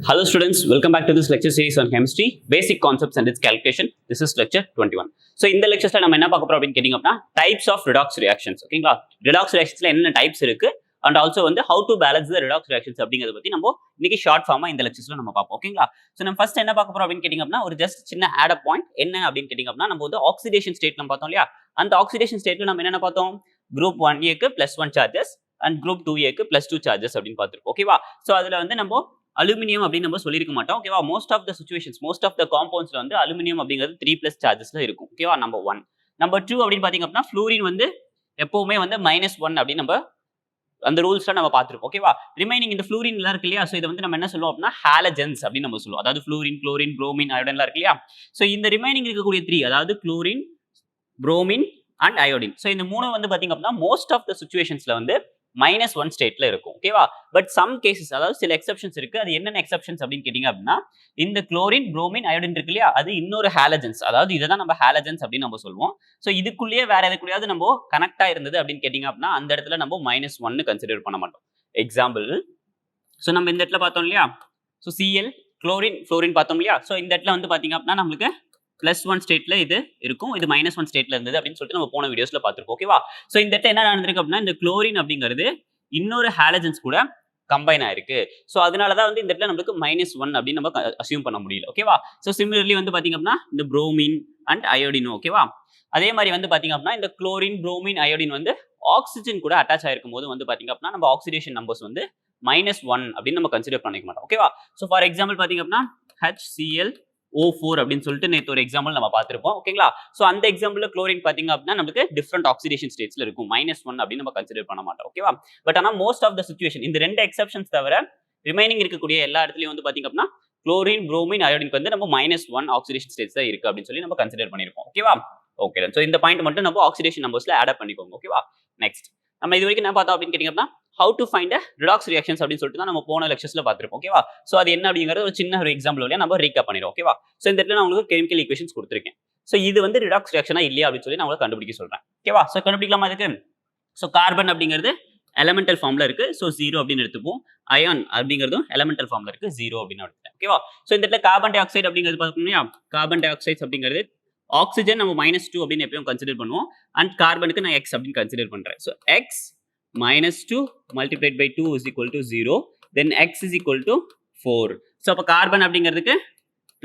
Hello students, welcome back to this lecture series on chemistry, basic concepts and its calculation. This is lecture 21. So இந்த lectureல நம்ம என்ன பார்க்க போறோம் அப்படினு கேட்டிங்கனா types of redox reactions. ஓகேங்களா? redox reactionsல என்னென்ன types இருக்கு and also வந்து how to balance the redox reactions அப்படிங்கறத பத்தி நம்ம இன்னைக்கு ஷார்ட் ஃபார்மா இந்த lecturesல நம்ம பார்ப்போம். ஓகேங்களா? சோ நம்ம ஃபர்ஸ்ட் என்ன பார்க்க போறோம் அப்படினு கேட்டிங்கனா ஒரு ஜஸ்ட் சின்ன ஆட் அப் பாயிண்ட் என்ன அப்படினு கேட்டிங்கனா நம்ம வந்து ஆக்சிடேஷன் ஸ்டேட் நம்ம பார்த்தோம் இல்லையா? அந்த ஆக்சிடேஷன் ஸ்டேட்ல நம்ம என்னென்ன பார்த்தோம்? group 1A க்கு +1 charges and group 2A க்கு +2 charges அப்படினு பார்த்திருப்போம். ஓகேவா? சோ அதுல வந்து நம்ம அலுமினியம் அப்படின்னு நம்ம சொல்லிருக்க மாட்டோம். ஓகேவா? Most of the situations, most of the காம்பவுண்ட்ஸ்ல வந்து அலுமினியம் அப்படிங்கிறது 3+ சார்ஜஸ்ல இருக்கும். ஓகேவா? நம்பர் 1. நம்பர் 2 அப்படின்னு பாத்தீங்க அப்படின்னா ஃப்ளூரின் வந்து எப்பவுமே வந்து -1 அப்படின்னு நம்ம அந்த ரூல்ஸ்ல நம்ம பார்த்திருப்போம். ஓகேவா? ரிமைனிங் இந்த ஃப்ளூரின் எல்லாம் இருக்கு இல்லையா? சோ இதை வந்து நம்ம என்ன சொல்லுவோம் அப்படின்னா ஹாலஜன்ஸ் அப்படின்னு நம்ம சொல்லுவோம். அதாவது ஃப்ளூரின், குளோரின், புரோமின், அயோடின் எல்லாம் இருக்கு இல்லையா? சோ இந்த ரிமைனிங் இருக்கக்கூடிய 3, அதாவது chlorine, bromine and iodine. So இந்த மூணு வந்து பாத்தீங்க அப்படின்னா மோஸ்ட் ஆஃப் த சிச்சுவேஷன்ஸ்ல வந்து -1 ஸ்டேட்ல இருக்கும். ஓகேவா? பட் சம் கேசஸ், அதாவது சில எக்ஸெப்ஷன்ஸ் இருக்கு. அது என்னென்ன எக்ஸெப்ஷன்ஸ் அப்படின்னு கேட்டீங்க அப்படின்னா இந்த குளோரின், புரோமின், அயோடின் இருக்கு இல்லையா? அது இன்னொரு ஹாலஜன்ஸ், அதாவது இதான் நம்ம ஹாலஜன்ஸ் அப்படின்னு நம்ம சொல்லுவோம். சோ இதுக்குள்ளேயே வேற எதுக்குள்ளயாவது நம்ம கனெக்ட் ஆயிருந்தது அப்படின்னு கேட்டீங்க அப்படின்னா அந்த இடத்துல நம்ம -1 கன்சிடர் பண்ண மாட்டோம். எக்ஸாம்பிள், சோ நம்ம இந்த இடத்துல பார்த்தோம் இல்லையா? சோ Cl, குளோரின், ஃப்ளோரின் பார்த்தோம் இல்லையா? சோ இந்த இடத்துல வந்து பாத்தீங்க அப்படின்னா நமக்கு +1 ஸ்டேட்ல இது இருக்கும், இது -1 ஸ்டேட்ல இருந்தது அப்படின்னு சொல்லிட்டு நம்ம போன வீடியோஸ்ல பார்த்திருப்போம். ஓகேவா? சோ இந்த இடத்துல என்ன நடந்திருக்கு அப்படின்னா இந்த குளோரின் அப்படிங்கிறது இன்னொரு ஹாலஜன்ஸ் கூட கம்பைன் ஆயிருக்கு. சோ அதனாலதான் வந்து இந்த இடத்துல நமக்கு -1 அப்படின்னு நம்ம அசியூம் பண்ண முடியல. ஓகேவா? சோ சிமிலர்லி வந்து பாத்தீங்க அப்படின்னா இந்த புரோமின் அண்ட் அயோடின். ஓகேவா? அதே மாதிரி வந்து பாத்தீங்க அப்படின்னா இந்த குளோரின், புரோமின், அயோடின் வந்து ஆக்சிஜன் கூட அட்டாச் ஆயிருக்கும் போது வந்து பாத்தீங்க அப்படின்னா நம்ம ஆக்சிடேஷன் நம்பர்ஸ் வந்து -1 அப்படின்னு நம்ம கன்சிடர் பண்ணிக்க மாட்டோம். ஓகேவா? சோ ஃபார் எக்ஸாம்பிள் பாத்தீங்க அப்படின்னா HClO4 அப்படின்னு சொல்லிட்டு நேத்து ஒரு எக்ஸாம்பிள் நம்ம பார்த்திருப்போம். ஓகேங்களா? சோ அந்த எக்ஸாம்பிள்ல குளோரின் பாத்தீங்க அப்படின்னா நமக்கு டிஃபரண்ட் ஆக்சிடேஷன் ஸ்டேட்ஸ்ல இருக்கும். -1 அப்படின்னு நம்ம கன்சிடர் பண்ண மாட்டோம். ஓகேவா? பட் ஆனா மோஸ்ட் ஆஃப் த சிச்சுவேஷன் இந்த ரெண்டு எக்ஸெப்ஷன்ஸ் தவிர ரிமைனிங் இருக்கக்கூடிய எல்லா இடத்துலயும் வந்து பாத்தீங்க அப்படின்னா குளோரின், புரோமின், அயோடினுக்கு வந்து நம்ம -1 ஆக்சிடேஷன் ஸ்டேட்ஸ் தான் இருக்கு அப்படின்னு சொல்லி நம்ம கன்சிடர் பண்ணிருப்போம். ஓகேவா? ஓகே. சோ இந்த பாயிண்ட் மட்டும் நம்ம ஆக்சிடேஷன் நம்பர்ஸ்ல ஆட் அப் பண்ணிக்கோங்க. ஓகேவா? நெக்ஸ்ட் நம்ம இது வரைக்கும் என்ன பார்த்தோம் அப்படின்னு கேட்டீங்கன்னா how to find a redox reactions அப்படின்னு சொல்லிட்டு தான் நம்ம போன லெக்சர்ஸ்ல பார்த்திருப்போம். ஓகேவா? சோ அது என்ன அப்படிங்கறது ஒரு சின்ன ஒரு எக்ஸாம்பிள் வழியா நம்ம ரீகேப் பண்ணிடுவோம். ஓகேவா? சோ இந்த இடத்துல நான் உங்களுக்கு கெமிக்கல் ஈக்குவேஷன்ஸ் கொடுத்திருக்கேன். சோ இது வந்து redox reaction இல்லையா அப்படின்னு சொல்லி நான் உங்களுக்கு கண்டுபிடிக்க சொல்றேன். ஓகேவா? சோ கண்டுபிடிக்கலாமா இதுக்கு? சோ கார்பன் அப்படிங்கிறது எலிமெண்டல் ஃபார்ம்ல இருக்கு. சோ 0 அப்படின்னு எடுத்துப்போம். அயான் அப்படிங்கிறதும் எலிமெண்டல் ஃபார்ம்ல இருக்கு. 0 அப்படின்னு எடுத்துப்போம். ஓகேவா? சோ இந்த இடத்துல கார்பன் டை ஆக்சைடு அப்படிங்கிறது பார்த்தீங்கன்னா கார்பன் டை ஆக்சைடு அப்படிங்கிறது ஆக்ஸிஜன் நம்ம -2 அப்படின்னு எப்பவும் கன்சிடர் பண்ணுவோம். அண்ட் கார்பனுக்கு நான் x அப்படின்னு கன்சிடர் பண்றேன். So x -2 multiplied by 2 is equal to 0. Then x is equal to 4. So அப்ப கார்பன் அப்படிங்கிறதுக்கு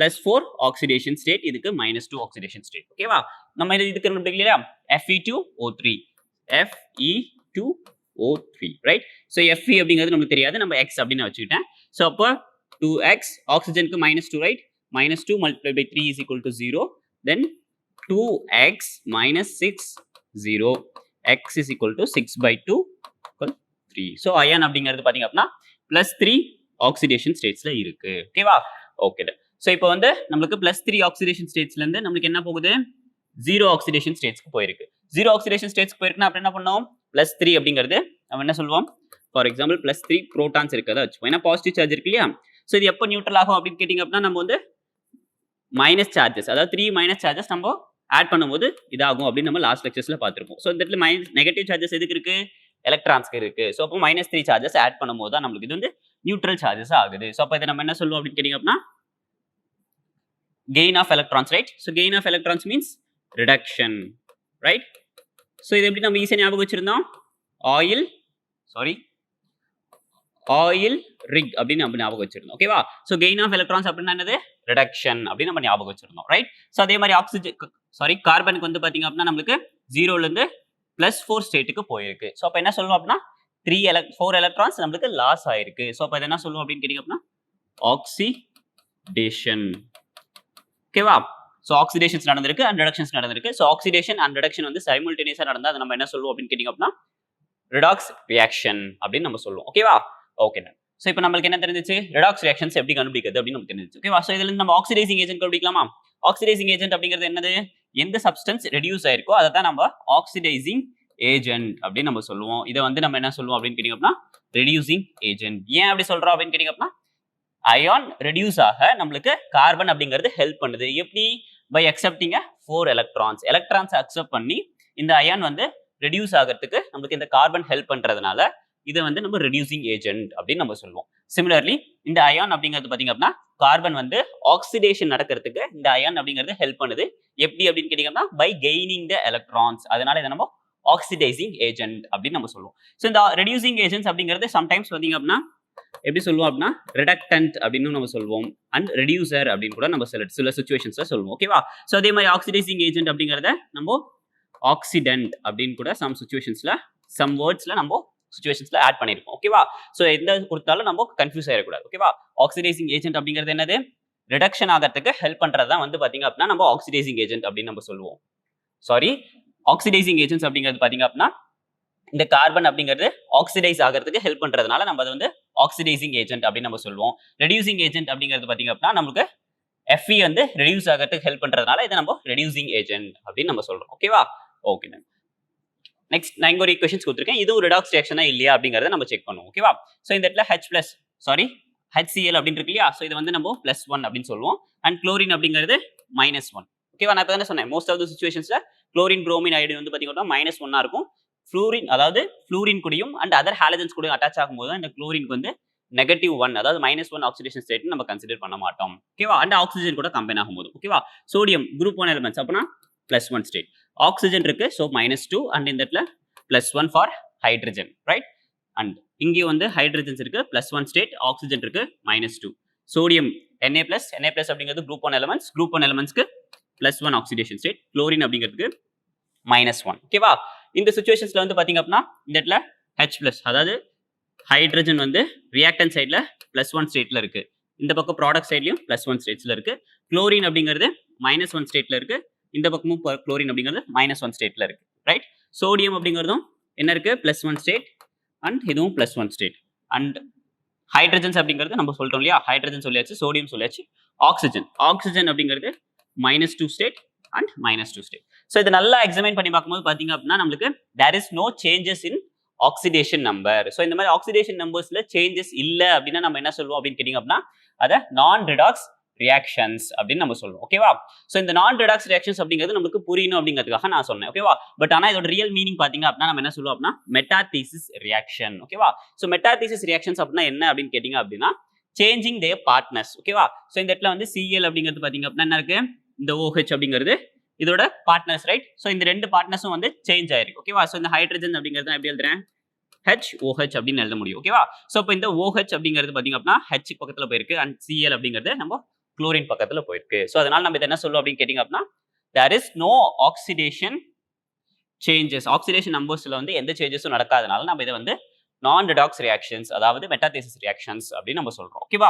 +4 oxidation state, இதுக்கு -2 oxidation state. ஓகேவா? நம்ம இதுக்கு கண்டுபிடிக்கலையா? Fe2O3. Fe2O3, right? So Fe அப்படிங்கிறது நமக்கு தெரியாது, நம்ம x அப்படின்னு வச்சுக்கிட்டேன். So அப்ப 2x, ஆக்ஸிஜனுக்கு -2, right? -2 multiplied by 3 is equal to 0. Then 2x -6, 0. x is equal to 6 by 2 equal 3. So ion அப்படிங்கிறது பாத்தீங்க அப்படின்னா +3 ஆக்சிடேஷன் ஸ்டேட்ஸ்ல இருக்கு. ஓகேவா? ஓகே. சோ இப்போ வந்து நமக்கு +3 ஆக்சிடேஷன் ஸ்டேட்ஸ்ல இருந்து நமக்கு என்ன போகுது? 0 ஆக்சிடேஷன் ஸ்டேட்ஸ்க்கு போயிருக்கு. 0 ஆக்சிடேஷன் ஸ்டேட்ஸ்க்கு போயிருக்குன்னா அப்ப என்ன பண்ணோம்? +3 அப்படிங்கிறது நம்ம என்ன சொல்லுவோம்? ஃபார் எக்ஸாம்பிள் +3 புரோட்டான்ஸ் இருக்கதா வச்சுப்போம். ஏன்னா பாசிட்டிவ் சார்ஜ் இருக்கு இல்லையா? சோ இது எப்போ நியூட்ரல் ஆகும் அப்படின்னு கேட்டீங்க அப்படின்னா நம்ம வந்து மைனஸ் சார்ஜஸ், அதாவது 3 மைனஸ் சார்ஜஸ் நம்ம ஆட் பண்ணும்போது இதாகும் அப்படின்னு நம்ம லாஸ்ட் லெக்சர்ஸ்ல பார்த்திருப்போம். சோ இந்த இடத்துல நெகட்டிவ் சார்ஜஸ் எதுக்கு இருக்கு? எலக்ட்ரான்ஸ்க்கு இருக்கு. சோ அப்போ -3 சார்ஜஸ் ஆட் பண்ணும்போது தான் நமக்கு இது வந்து நியூட்ரல் சார்ஜஸ் ஆகுது. சோ அப்ப இதை நம்ம என்ன சொல்லுவோம் அப்படின்னு கேட்டீங்க அப்படின்னா gain of electrons, right? So gain of electrons means reduction, right? So இது எப்படி நம்ம ஈஸியா ஞாபகம் வச்சிருந்தோம்? ஆயில் ரிக் அப்படின்னு நம்ம ஞாபகம் வச்சிருந்தோம். ஓகேவா? சோ கெயின் ஆஃப் எலக்ட்ரான்ஸ் அப்படின்னா என்னது? ரிடக்ஷன் அப்படின்னு நம்ம ஞாபகம் வச்சிருந்தோம், ரைட்? சோ அதே மாதிரி கார்பனுக்கு வந்து பாத்தீங்க அப்படின்னா நமக்கு 0ல இருந்து +4 ஸ்டேட்டுக்கு போயிருக்கு. சோ அப்ப என்ன சொல்லுவோம் அப்படின்னா 4 எலக்ட்ரான்ஸ் நமக்கு லாஸ் ஆயிருக்கு. சோ அப்ப என்ன சொல்லுவோம் அப்படின்னு கேட்டீங்க அப்படின்னா ஆக்சிடேஷன். ஓகேவா? சோ ஆக்சிடேஷன்ஸ் நடந்திருக்கு அண்ட் ரிடக்ஷன்ஸ் நடந்திருக்கு. சோ ஆக்சிடேஷன் அண்ட் ரிடக்ஷன் வந்து சைமல்டேனியஸா நடந்தா அதை நம்ம என்ன சொல்லுவோம் அப்படின்னு கேட்டீங்க அப்படின்னா ரிடாக்ஸ் ரியாக்ஷன் அப்படின்னு நம்ம சொல்லுவோம். ஓகேவா? ஓகே. சோ இப்போ நமக்கு என்ன தெரிஞ்சிச்சு? ரிடாக்ஸ் ரியாக்ஷன்ஸ் எப்படி கண்டுபிடிக்கிறது அப்படின்னு நமக்கு தெரிஞ்சிச்சு. ஓகேவா? சோ இதுல இருந்து நம்ம ஆக்சிடைசிங் ஏஜென்ட் கண்டுபிடிக்கலாமா? ஆக்சிடைசிங் ஏஜென்ட் அப்படிங்கிறது என்னது? எந்த சப்ஸ்டன்ஸ் ரெடியூஸ் ஆயிருக்கோ அதை தான் நம்ம ஆக்சிடைசிங் ஏஜென்ட் அப்படின்னு நம்ம சொல்லுவோம். இதை வந்து நம்ம என்ன சொல்லுவோம் அப்படின்னு கேட்டீங்க அப்படின்னா ரெடியூசிங் ஏஜென்ட். ஏன் அப்படி சொல்றோம் அப்படின்னு கேட்டீங்க அப்படின்னா அயான் ரெடியூஸ் ஆக நம்மளுக்கு கார்பன் அப்படிங்கிறது ஹெல்ப் பண்ணுது. எப்படி? By accepting 4 electrons. Electrons accept பண்ணி இந்த அயான் வந்து ரெடியூஸ் ஆகிறதுக்கு நமக்கு இந்த கார்பன் ஹெல்ப் பண்றதுனால இதை வந்து நம்ம ரெடியூசிங் ஏஜென்ட் அப்படின்னு நம்ம சொல்லுவோம். சிமிலர்லி இந்த அயான் அப்படிங்கிறது பாத்தீங்க அப்படின்னா கார்பன் வந்து ஆக்சிடேஷன் நடக்கிறதுக்கு இந்த அயான் அப்படிங்கிறது ஹெல்ப் பண்ணுது. எப்படி அப்படின்னு கேட்டீங்கன்னா பை கெய்னிங் த எலக்ட்ரான்ஸ். அதனால இதை நம்ம ஆக்சிடைசிங் ஏஜென்ட் அப்படின்னு நம்ம சொல்லுவோம். ஸோ இந்த ரெடியூசிங் ஏஜென்ட்ஸ் அப்படிங்கிறது சம்டைம்ஸ் பாத்தீங்க அப்படின்னா எப்படி சொல்லுவோம் அப்படின்னா ரிடக்டன்ட் அப்படின்னு நம்ம சொல்லுவோம் அண்ட் ரெடியூசர் அப்படின்னு கூட நம்ம சில சுச்சுவேஷன்ஸ்ல சொல்லுவோம். ஓகேவா? ஸோ அதே மாதிரி ஆக்சிடைசிங் ஏஜென்ட் அப்படிங்கிறத நம்ம ஆக்சிடென்ட் அப்படின்னு கூட சம் சுச்சுவேஷன்ஸ்ல சம் வேர்ட்ஸ்ல நம்ம சுச்சுவேஷன்ஸ்ல ஆட் பண்ணிருக்கோம். ஓகேவா? ஸோ எந்த கொடுத்தாலும் நம்ம கன்ஃபியூஸ் ஆயிடக்கூடாது. ஓகேவா? ஆக்சிடைசிங் ஏஜென்ட் அப்படிங்கிறது என்னது? ரிடக்ஷன் ஆகிறதுக்கு ஹெல்ப் பண்றது தான் வந்து பாத்தீங்க அப்படின்னா நம்ம ஆக்சிடைசிங் ஏஜென்ட் அப்படின்னு நம்ம சொல்லுவோம். சாரி, ஆக்சிடைசிங் ஏஜென்ட்ஸ் அப்படிங்கிறது பாத்தீங்க அப்படின்னா இந்த கார்பன் அப்படிங்கிறது ஆக்சிடைஸ் ஆகிறதுக்கு ஹெல்ப் பண்றதுனால நம்ம அதை வந்து ஆக்சிடைசிங் ஏஜென்ட் அப்படின்னு நம்ம சொல்லுவோம். ரெடியூசிங் ஏஜென்ட் அப்படிங்கிறது பாத்தீங்க அப்படின்னா நமக்கு Fe வந்து ரெடியூஸ் ஆகிறதுக்கு ஹெல்ப் பண்றதுனால இதை நம்ம ரெடியூசிங் ஏஜென்ட் அப்படின்னு நம்ம சொல்றோம். ஓகேவா? ஓகே. நெக்ஸ்ட் நான் இங்க ஒரு ஈக்குவேஷன்ஸ் கொடுத்துருக்கேன். இதுவும் ரிடாக்ஸ் ரியாக்ஷனா இல்லையா அப்படிங்கறத நம்ம செக் பண்ணுவோம். ஓகேவா? சோ இந்த இடத்துல HCl அப்படின்னு இருக்கு இல்லையா? சோ இது வந்து நம்ம +1 அப்படின்னு சொல்லுவோம். அண்ட் குளோரின் அப்படிங்கிறது -1. ஓகேவா? நான் இப்ப தானே சொன்னேன் மோஸ்ட் ஆஃப் தி சிச்சுவேஷன்ஸ்ல குளோரின் புரோமின் அயோடின் வந்து பாத்தீங்கன்னா -1 இருக்கும். ஃப்ளூரின் அதாவது ஃப்ளூரின் கூடயும் அண்ட் அதர் ஹாலஜன்ஸ் கூட அட்டாச் ஆகும்போது இந்த குளோரினுக்கு வந்து -1 அதாவது -1 ஆக்சிடேஷன் ஸ்டேட் நம்ம கன்சிடர் பண்ண மாட்டோம். ஓகேவா? அண்ட் ஆக்சிஜன் கூட கம்பைன் ஆகும்போது. ஓகேவா? சோடியம் குரூப் 1 எலிமெண்ட்ஸ் அப்பனா +1 ஸ்டேட். ஆக்சிஜன் இருக்கு சோ -2 அண்ட் இந்த இடத்துல +1 ஃபார் ஹைட்ரஜன், ரைட்? அண்ட் இங்கே வந்து ஹைட்ரஜன்ஸ் இருக்கு +1 ஸ்டேட், ஆக்சிஜன் இருக்கு -2. சோடியம் Na+ அப்படிங்கிறது group 1 elements. Group 1 எலிமெண்ட்ஸ்க்கு +1 oxidation state. Chlorine அப்படிங்கிறதுக்கு -1. ஓகேவா? இந்த சிச்சுவேஷன்ஸ்ல வந்து பாத்தீங்க அப்படின்னா இந்த இடத்துல H+ அதாவது ஹைட்ரஜன் வந்து ரியாக்டன்ட் சைடுல +1 ஸ்டேட்ல இருக்கு. இந்த பக்கம் ப்ராடக்ட் சைட்லயும் +1 ஸ்டேட்ஸ்ல இருக்கு. குளோரின் அப்படிங்கிறது -1 ஸ்டேட்ல இருக்கு. இந்த பக்கமும் குளோரின் அப்படிங்கிறது -1 ஸ்டேட்ல இருக்கு, ரைட்? சோடியம் அப்படிங்கிறதும் என்ன இருக்கு? +1 ஸ்டேட் அண்ட் இதுவும் +1 ஸ்டேட். அண்ட் ஹைட்ரஜன்ஸ் அப்படிங்கிறது நம்ம சொல்லிட்டோம் இல்லையா? ஹைட்ரஜன் சொல்லியாச்சு, சோடியம் சொல்லியாச்சு. ஆக்சிஜன் அப்படிங்கிறது -2 ஸ்டேட் அண்ட் -2 ஸ்டேட். ஸோ இது நல்லா எக்ஸாமின் பண்ணி பார்க்கும்போது பாத்தீங்க அப்படின்னா நம்மளுக்கு there is no changes in oxidation number. So இந்த மாதிரி ஆக்சிடேஷன் நம்பர்ஸ்ல சேஞ்சஸ் இல்ல அப்படின்னா நம்ம என்ன சொல்லுவோம் அப்படின்னு கேட்டீங்க அப்படின்னா அதை நான் ரிடாக்ஸ் ரியாக்ஷன்ஸ் அப்படின்னு நம்ம சொல்லுவோம். ஓகேவா? ஸோ இந்த நான் ரிடாக்ஸ் ரியாக்ஷன்ஸ் அப்படிங்கிறது நமக்கு புரியணும் அப்படிங்கிறதுக்காக நான் சொன்னேன். ஓகேவா? பட் ஆனா இதோட ரியல் மீனிங் பாத்தீங்க அப்படின்னா நம்ம என்ன சொல்லுவோம் அப்படின்னா மெட்டாதீசிஸ் ரியாக்ஷன். ஓகேவா? ஸோ மெட்டாதீசிஸ் ரியாக்ஷன்ஸ் அப்படின்னா என்ன அப்படின்னு கேட்டீங்க அப்படின்னா சேஞ்சிங் தேர் பார்ட்னர்ஸ். ஓகேவா? ஸோ இந்த இடத்துல வந்து Cl அப்படிங்கிறது பாத்தீங்க அப்படின்னா என்ன இருக்கு? இந்த OH அப்படிங்கிறது இதோட பார்ட்னர்ஸ், ரைட்? ஸோ இந்த ரெண்டு பார்ட்னர்ஸும் வந்து சேஞ்ச் ஆயிருக்கு. ஓகேவா? ஸோ இந்த ஹைட்ரஜன் அப்படிங்கிறது எப்படி எழுதுறேன்? HOH அப்படின்னு எழுத முடியும். ஓகேவா? ஸோ இப்போ இந்த OH அப்படிங்கிறது பாத்தீங்க அப்படின்னா H பக்கத்துல போயிருக்கு அண்ட் Cl அப்படிங்கிறது நம்ம குளோரின் பக்கத்துல போயிருக்கு. ஸோ அதனால நம்ம இதை என்ன சொல்லுவோம் அப்படின்னு கேட்டீங்க அப்படின்னா there is no oxidation changes. Oxidation நம்பர்ஸ்ல வந்து எந்த சேஞ்சஸும் நடக்காதனால நம்ம இதை வந்து நான் ரிடாக்ஸ் ரியாக்ஷன்ஸ் அதாவது மெட்டாதீசிஸ் ரியாக்ஷன்ஸ் அப்படின்னு நம்ம சொல்றோம். ஓகேவா?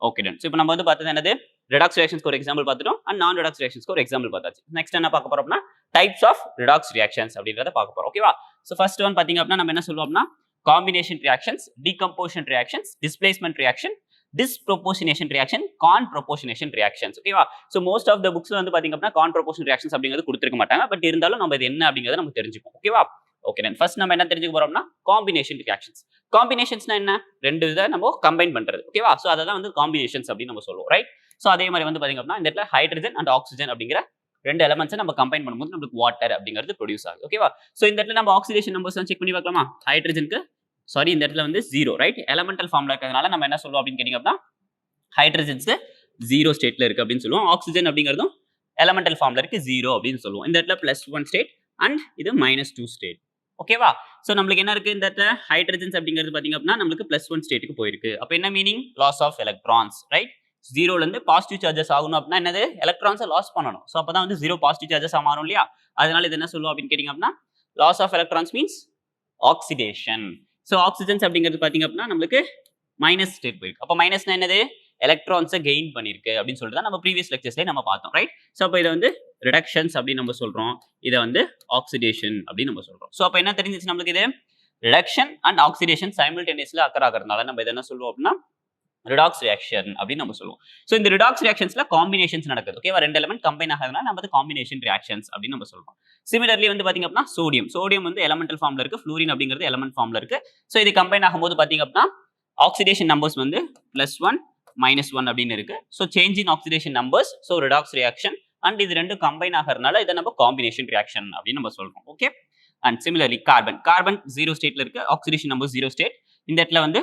Okay done. ஸோ இப்போ நம்ம வந்து பார்த்தது என்னது? ரிடாக்ஸ் ரியாக்ஷன்ஸ்க்கு ஒரு எக்ஸாம்பிள் பார்த்துட்டோம் அண்ட் நான் ரிடாக்ஸ் ரியாக்ஷன்ஸ்க்கு ஒரு எக்ஸாம்பிள் பார்த்தாச்சு. நெக்ஸ்ட் என்ன பார்க்க போறோம்னா டைப்ஸ் ஆஃப் ரிடாக்ஸ் ரியாக்ஷன்ஸ் அப்படின்றத பார்க்க போறோம். ஓகேவா? ஸோ ஃபர்ஸ்ட் ஒன் பாத்தீங்க அப்படின்னா நம்ம என்ன சொல்லுவோம்னா combination reactions, decomposition reactions, displacement reaction, disproportionation reaction, comproportionation reactions. ஓகேவா? ஸோ மோஸ்ட் ஆஃப் த புக்ஸ்ல வந்து பாத்தீங்க அப்படின்னா கான்ப்ரோபோர்ஷன் ரியாக்ஷன்ஸ் அப்படிங்கிறது கொடுத்துருக்க மாட்டாங்க. பட் இருந்தாலும் நம்ம இது என்ன அப்படிங்கறத நம்ம தெரிஞ்சுப்போம். ஓகேவா? ஓகே தென் ஃபர்ஸ்ட் நம்ம என்ன தெரிஞ்சுக்க போறோம்னா காம்பினேஷன் ரியாக்ஷன்ஸ். காம்பினேஷன்ஸ்னா என்ன? ரெண்டு இதை நம்ம கம்பைன் பண்றது. ஓகேவா? ஸோ அதை தான் வந்து காம்பினேஷன்ஸ் அப்படின்னு நம்ம சொல்லுவோம், ரைட்? ஸோ அதே மாதிரி வந்து பாத்தீங்க அப்படின்னா இந்த இடத்துல ஹைட்ரஜன் அண்ட் ஆக்சிஜன் அப்படிங்கிற ரெண்டு எலமெண்ட்ஸை நம்ம கம்பைன் பண்ணும்போது நமக்கு வாட்டர் அப்படிங்கிறது ப்ரொடியூஸ் ஆகுது. ஓகேவா? ஸோ இந்த இடத்துல நம்ம ஆக்சிடேஷன் நம்பர்ஸ் செக் பண்ணி பார்க்கலாமா? ஹைட்ரஜனுக்கு இந்த இடத்துல வந்து 0, ரைட்? எலமெண்டல் ஃபார்ம்ல இருக்கிறதுனால நம்ம என்ன சொல்லுவோம் அப்படின்னு கேட்டீங்க அப்படின்னா ஹைட்ரஜன்ஸ்க்கு 0 ஸ்டேட்ல இருக்கு அப்படின்னு சொல்லுவோம். ஆக்சிஜன் அப்படிங்கிறதும் எலமெண்டல் ஃபார்ம்ல இருக்கு 0 அப்படின்னு சொல்லுவோம். இந்த இடத்துல +1 ஸ்டேட் அண்ட் இது -2 ஸ்டேட். ஓகேவா? சோ நமக்கு என்ன இருக்கு? இந்த இடத்துல ஹைட்ரஜன்ஸ் அப்படிங்கிறது பாத்தீங்க அப்படின்னா நமக்கு +1 ஸ்டேட்டுக்கு போயிருக்கு. அப்ப என்ன meaning? Loss of electrons, right? 0ல இருந்து பாசிட்டிவ் சார்ஜஸ் ஆகணும் அப்படின்னா என்னது? எலக்ட்ரான்ஸை லாஸ் பண்ணணும். சோ அப்பதான் வந்து 0 பாசிட்டிவ் சார்ஜஸ் மாறும் இல்லையா? அதனால இது என்ன சொல்லுவோம் அப்படின்னு கேட்டீங்க அப்படின்னா loss of electrons means oxidation. So oxygens அப்படிங்கிறது பாத்தீங்க அப்படின்னா நமக்கு மைனஸ் ஸ்டேட் போயிருக்கு. அப்ப மைனஸ்னா என்னது? எலக்ட்ரான்ஸை கெயின் பண்ணிருக்கு அப்படின்னு சொல்லிட்டு தான் நம்ம ப்ரீவியஸ் லெக்சர்ஸ்ல நம்ம பார்த்தோம், ரைட்? சோ அப்ப இதை வந்து ரிடக்ஷன்ஸ் அப்படின்னு நம்ம சொல்றோம். இதை வந்து ஆக்சிடேஷன் அப்படின்னு நம்ம சொல்றோம். சோ அப்ப என்ன தெரிஞ்சிச்சு நமக்கு? இது ரிடக்ஷன் அண்ட் ஆக்சிடேஷன் சைமல்டேனியஸ்ல அக்கர் ஆகிறதுனால நம்ம இதை என்ன சொல்லுவோம் அப்படின்னா ரிடாக்ஸ் ரியாக்ஷன் அப்படின்னு நம்ம சொல்லுவோம். சோ இந்த ரிடாக்ஸ் ரியாக்ஷன்ஸ்ல காம்பினேஷன்ஸ் நடக்குது. ஓகேவா? ரெண்டு எலிமெண்ட் கம்பைன் ஆகிறதுனால நம்ம அது காம்பினேஷன் ரியாக்ஷன்ஸ் அப்படின்னு நம்ம சொல்றோம். சிமிலர்லி வந்து பாத்தீங்க அப்படின்னா சோடியம் வந்து எலமெண்டல் ஃபார்ம்ல இருக்கு, ஃப்ளூரின் அப்படிங்கிறது எலமெண்ட் ஃபார்ம்ல இருக்கு. சோ இது கம்பைன் ஆகும்போது பாத்தீங்க அப்படின்னா ஆக்சிடேஷன் நம்பர்ஸ் வந்து +1 -1 அப்படின்னு இருக்கு. So change in oxidation numbers, so redox reaction and இது ரெண்டும் கம்பைன் ஆகிறதுனால இதை நம்ம காம்பினேஷன் ரியாக்ஷன் அப்படின்னு நம்ம சொல்றோம். ஓகே? அண்ட் சிமிலர்லி கார்பன் 0 ஸ்டேட்ல இருக்கு, ஆக்சிடேஷன் நம்பர் 0 ஸ்டேட். இந்த இடத்துல வந்து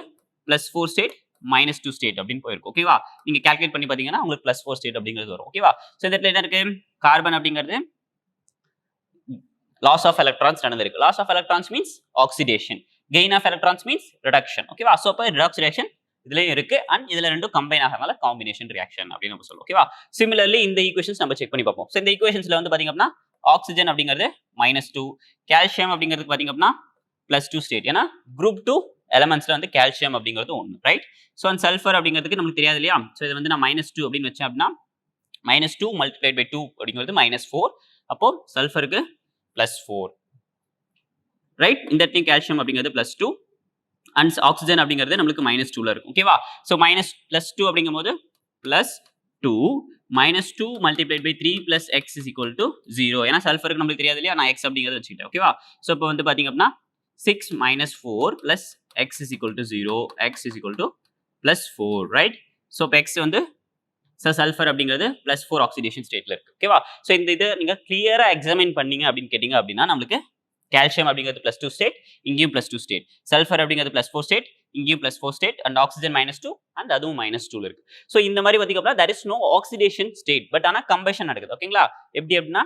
+4 ஸ்டேட் -2 ஸ்டேட் அப்படின்னு போயிருக்கும். ஓகேவா? நீங்க கால்குலேட் பண்ணி பாத்தீங்கன்னா உங்களுக்கு +4 ஸ்டேட் அப்படிங்கிறது வரும். ஓகேவா? சோ இந்த இடத்துல என்ன இருக்கு? கார்பன் அப்படிங்கிறது லாஸ் ஆஃப் எலக்ட்ரான்ஸ் நடந்திருக்கு. Loss of electrons means oxidation. Gain of electrons means reduction. ஓகேவா? சோ அப்ப ரிடாக்ஸ் ரியாக்ஷன் இதுலயும் இருக்கு அண்ட் இதுல ரெண்டும் கம்பைன் ஆகறனால காம்பினேஷன் ரியாக்ஷன் அப்படின்னு நம்ம சொல்லுவோம். ஓகேவா? சிமிலர்லி இந்த ஈக்குவேஷன்ஸ் நம்ம செக் பண்ணி பார்ப்போம். சோ இந்த ஈக்குவேஷன்ஸ்ல வந்து பாத்தீங்க அப்படின்னா ஆக்ஸிஜன் அப்படிங்கிறது -2, கால்சியம் அப்படிங்கிறது பாத்தீங்க அப்படின்னா +2 ஸ்டேட். ஏன்னா குரூப் 2 எலிமெண்ட்ஸ்ல வந்து கால்சியம் அப்படிங்கிறது ஒன்று, ரைட்? சோ அந்த சல்ஃபர் அப்படிங்கிறதுக்கு நமக்கு தெரியாது இல்லையா? சோ இது வந்து நான் -2 அப்படின்னு வச்சேன் அப்படின்னா -2 multiplied by 2 அப்படிங்கிறது -4. அப்போ சல்ஃபருக்கு +4, ரைட்? இந்த இடத்தையும் கால்சியம் அப்படிங்கிறது +2 அண்ட் ஆக்ஸிஜன் அப்படிங்கிறது நம்மளுக்கு -2ல இருக்கும். ஓகேவா? சோ +2 அப்படிங்கும்போது +2 -2 multiplied by 3 plus x is equal to 0. ஏன்னா சல்ஃபருக்கு நம்மளுக்கு தெரியாது இல்லையா? நான் x அப்படிங்கிறத வச்சுக்கிட்டேன். ஓகேவா? சோ இப்போ வந்து பாத்தீங்க அப்படின்னா 6 - 4 plus x is equal to 0, x is equal to +4, right? So இப்போ x வந்து சல்ஃபர் அப்படிங்கிறது +4 ஆக்சிடேஷன் ஸ்டேட்ல இருக்கு. ஓகேவா? சோ இந்த இதை நீங்க கிளியரா எக்ஸாமின் பண்ணீங்க அப்படின்னு கேட்டீங்க அப்படின்னா நம்மளுக்கு கால்சியம் அப்படிங்கிறது +2 ஸ்டேட், இங்கேயும் +2 ஸ்டேட். சல்ஃபர் அப்படிங்கிறது +4 ஸ்டேட், இங்கேயும் +4 ஸ்டேட் அண்ட் ஆக்ஸிஜன் -2 அண்ட் அதுவும் -2ல இருக்கு. சோ இந்த மாதிரி பாத்தீங்க அப்படின்னா there is no oxidation state, but ஆனா கம்பஷன் நடக்குது. ஓகேங்களா? எப்படி அப்படின்னா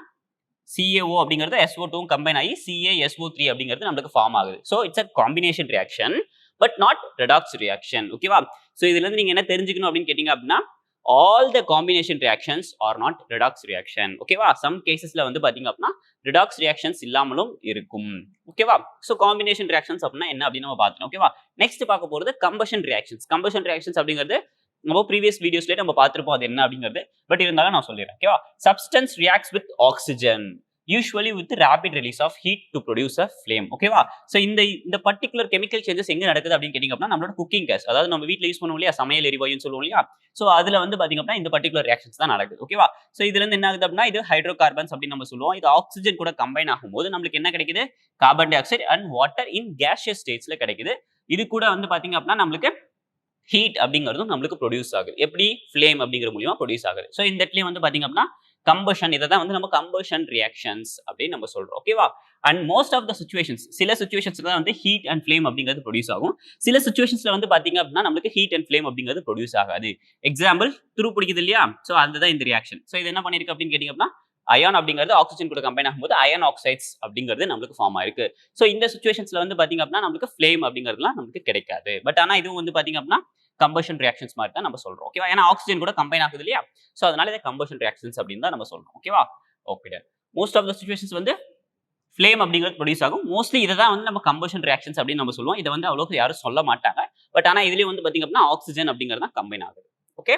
CaO அப்படிங்கிறது SO2 கம்பைன் ஆகி CaSO3 அப்படிங்கிறது நமக்கு ஃபார்ம் ஆகுது. So it's a combination reaction but not redox reaction. ஓகேவா? சோ இதுல இருந்து நீங்க என்ன தெரிஞ்சுக்கணும் அப்படின்னு கேட்டீங்க அப்படின்னா all the combination reactions are not redox reaction. ஓகேவா? some casesல வந்து பாத்தீங்க அப்படின்னா redox reactions இல்லாமலும் இருக்கும். ஓகேவா? சோ combination reactions அப்படின்னா என்ன அப்படின்னு நம்ம பார்த்தோம். ஓகேவா? நெக்ஸ்ட் பார்க்க போறது combustion reactions. combustion reactions அப்படிங்கிறது நம்ம ப்ரீவியஸ் வீடியோஸ்ல நம்ம பார்த்திருப்போம் அது என்ன அப்படிங்கிறது. பட் இருந்தாலும் நான் சொல்லிடுறேன். ஓகேவா? substance reacts with oxygen usually with rapid release of heat to produce a flame. ஓகேவா? சோ இந்த பர்టిక్యులர் கெமிக்கல் சேஞ்சஸ் எங்க நடக்குது அப்படின்னு கேட்டிங்க அப்படின்னா நம்மளோட குக்கிங் கேஸ், அதாவது நம்ம வீட்ல யூஸ் பண்ணுவோம் இல்லையா சமையல் எரிவாயுன்னு சொல்லுவோம் இல்லையா? சோ அதுல வந்து பாத்தீங்க அப்படின்னா இந்த பர்టిక్యులர் ரியாக்ஷன்ஸ் தான் நடக்குது. ஓகேவா? சோ இதுல இருந்து என்ன ஆகுது அப்படின்னா இது ஹைட்ரோகார்பன்ஸ் அப்படின்னு நம்ம சொல்லுவோம். இது ஆக்ஸிஜன் கூட கம்பைன் ஆகும்போது நமக்கு என்ன கிடைக்குது? Carbon di oxide and water in gaseous ஸ்டேட்ஸ்ல கிடைக்குது. இது கூட வந்து பாத்தீங்க அப்படின்னா நமக்கு ஹீட் அப்படிங்கிறதும் நம்மளுக்கு ப்ரொடியூஸ் ஆகுது. எப்படி? ஃப்ளேம் அப்படிங்கிற மூலியமா ப்ரொடியூஸ் ஆகுது. சோ இந்த இடத்துலயும் வந்து பாத்தீங்க அப்படின்னா கம்பஷன், இதை தான் வந்து நம்ம கம்பஷன் ரியாக்ஷன்ஸ் அப்படின்னு நம்ம சொல்றோம். ஓகேவா? And most of the situations, சில சிச்சுவேஷன்ஸ்ல தான் வந்து ஹீட் அண்ட் ஃப்ளேம் அப்படிங்கிறது ப்ரொடியூஸ் ஆகும். சில சிச்சுவேஷன்ஸ்ல வந்து பாத்தீங்க அப்படின்னா நமக்கு ஹீட் அண்ட் ஃப்ளேம் அப்படிங்கிறது ப்ரொடியூஸ் ஆகாது. எக்ஸாம்பிள் துரு பிடிக்குது இல்லையா? சோ அதுதான் இந்த ரியாக்ஷன். சோ இது என்ன பண்ணிருக்கு அப்படின்னு கேட்டீங்க அப்படின்னா அயான் அப்படிங்கிறது ஆக்சிஜன் கூட கம்பைன் ஆகும்போது அயன் ஆக்சைட்ஸ் அப்படிங்கிறது நமக்கு ஃபார்ம் ஆயிருக்கு. சோ இந்த சிச்சுவேஷன்ஸ்ல வந்து பாத்தீங்க அப்படின்னா நமக்கு ஃப்ளேம் அப்படிங்கிறதுலாம் நமக்கு கிடைக்காது. பட் ஆனா இதுவும் வந்து பாத்தீங்க அப்படின்னா கம்பஷன் ரியாக்ஷன்ஸ் மாதிரி தான் நம்ம சொல்றோம். ஓகேவா? ஏன்னா ஆக்சிஜன் கூட கம்பைன் ஆகுது இல்லையா? சோ அதனால இதை கம்பஷன் ரியாக்ஷன்ஸ் அப்படின்னு தான் நம்ம சொல்றோம். ஓகேவா? Okay. Most of the situations வந்து ஃப்ளேம் அப்படிங்கிறது ப்ரொடியூஸ் ஆகும். மோஸ்ட்லி இதை தான் வந்து நம்ம கம்பஷன் ரியாக்ஷன்ஸ் அப்படின்னு நம்ம சொல்லுவோம். இதை வந்து அவ்வளோக்கு யாரும் சொல்ல மாட்டாங்க. பட் ஆனா இதுலயும் வந்து பாத்தீங்க அப்படின்னா ஆக்சிஜன் அப்படிங்கிறது தான் கம்பைன் ஆகுது. Okay?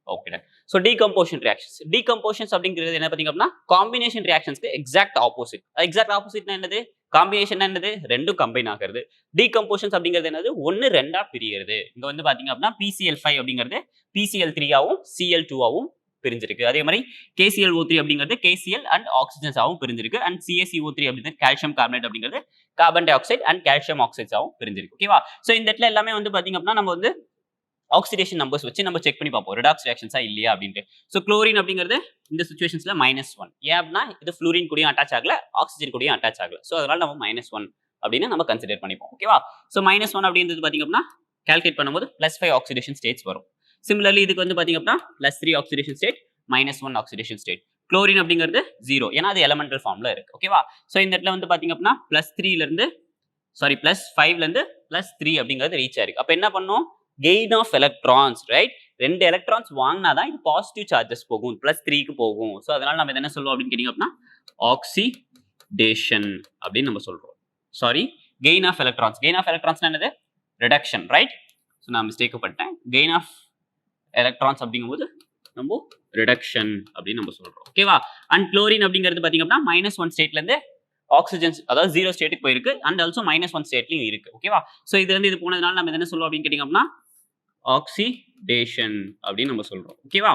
Okay. So decomposition reactions. Decompositions அப்படிங்கிறது என்ன பாத்தீங்க அப்படின்னா காம்பினேஷன் ரியாக்ஷன்ஸ்க்கு எக்ஸாக்ட் ஆப்போசிட். எக்ஸாக்ட் ஆப்போசிட்னா என்னது? காம்பினேஷன் என்னது? ரெண்டும் கம்பைன் ஆகிறது. டீகம்போசிஷன்ஸ் அப்படிங்கிறது என்னது? ஒன்னு ரெண்டா பிரியிறது. இங்க வந்து பாத்தீங்க அப்படின்னா PCl5 அப்படிங்கிறது PCl3 ஆவும் Cl2 ஆவும் பிரிஞ்சிருக்கு. அதே மாதிரி KClO3 அப்படிங்கிறது KCl அண்ட் ஆக்சிஜன்ஸ் ஆவும் பிரிஞ்சிருக்கு. அண்ட் CaCO3 அப்படிங்கிறது கால்சியம் கார்பனேட் அப்படிங்கிறது carbon di oxide and calcium oxides ஆவும் பிரிஞ்சிருக்கு. ஓகேவா? சோ இந்த இடத்துல எல்லாமே வந்து பாத்தீங்க அப்படின்னா நம்ம வந்து ஆக்சிடேஷன் நம்பர்ஸ் வச்சு நம்ம செக் பண்ணி பார்ப்போம் ரிடாக்ஸ் ரியாக்ஷன்ஸா இல்லையா அப்படின்ட்டு. சோ குளோரின் அப்படிங்கிறது இந்த சிச்சுவேஷன்ஸ்ல -1. ஏன் அப்படின்னா இது ஃப்ளூரின் கூடயும் அட்டாச் ஆகல, ஆக்சிஜன் கூடயும் அட்டாச் ஆகல. சோ அதனால நம்ம -1 அப்படின்னு நம்ம கன்சிடர் பண்ணிப்போம். ஓகேவா? சோ -1 அப்படின்றது பாத்தீங்க அப்படின்னா கால்குலேட் பண்ணும்போது +5 ஆக்சிடேஷன் ஸ்டேட்ஸ் வரும். சிமிலர்லி இதுக்கு வந்து பாத்தீங்க அப்படின்னா +3 oxidation state, -1 oxidation state. Chlorine அப்படிங்கிறது 0, ஏன்னா அது எலமெண்டல் ஃபார்ம்ல இருக்கு. ஓகேவா? சோ இந்த இடத்துல வந்து பாத்தீங்க அப்படின்னா +5ல இருந்து +3 அப்படிங்கிறது ரீச் ஆயிருக்கு. அப்ப என்ன பண்ணும்? Gain of electrons, right? 2 electrons வாங்கினா தான் இது பாசிட்டிவ் சார்ஜஸ் போகும், +3க்கு போகும். சோ அதனால நம்ம என்ன சொல்லுவோம் அப்படின்னு கேட்டீங்க அப்படின்னா ஆக்சிடேஷன் அப்படின்னு நம்ம சொல்றோம். Sorry, gain of electrons. Gain of எலக்ட்ரான்ஸ்னா என்னது? Reduction, right? சோ நான் மிஸ்டேக் பண்ணிட்டேன். கெயின் ஆஃப் எலக்ட்ரான்ஸ் அப்படிங்கும்போது நம்ம ரிடக்ஷன் அப்படின்னு நம்ம சொல்றோம். ஓகேவா? அண்ட் குளோரின் அப்படிங்கிறது பாத்தீங்க அப்படின்னா -1 ஸ்டேட்ல இருந்து ஆக்சிஜன் அதாவது 0 ஸ்டேட்டுக்கு போயிருக்கு அண்ட் ஆல்சோ -1 ஸ்டேட்லயும் இருக்கு. ஓகேவா? சோ இதுல இருந்து இது போனதுனால நம்ம என்ன சொல்லுவோம் அப்படின்னு கேட்டீங்க அப்படின்னா ஆக்சிடேஷன் அப்படின்னு நம்ம சொல்றோம். ஓகேவா?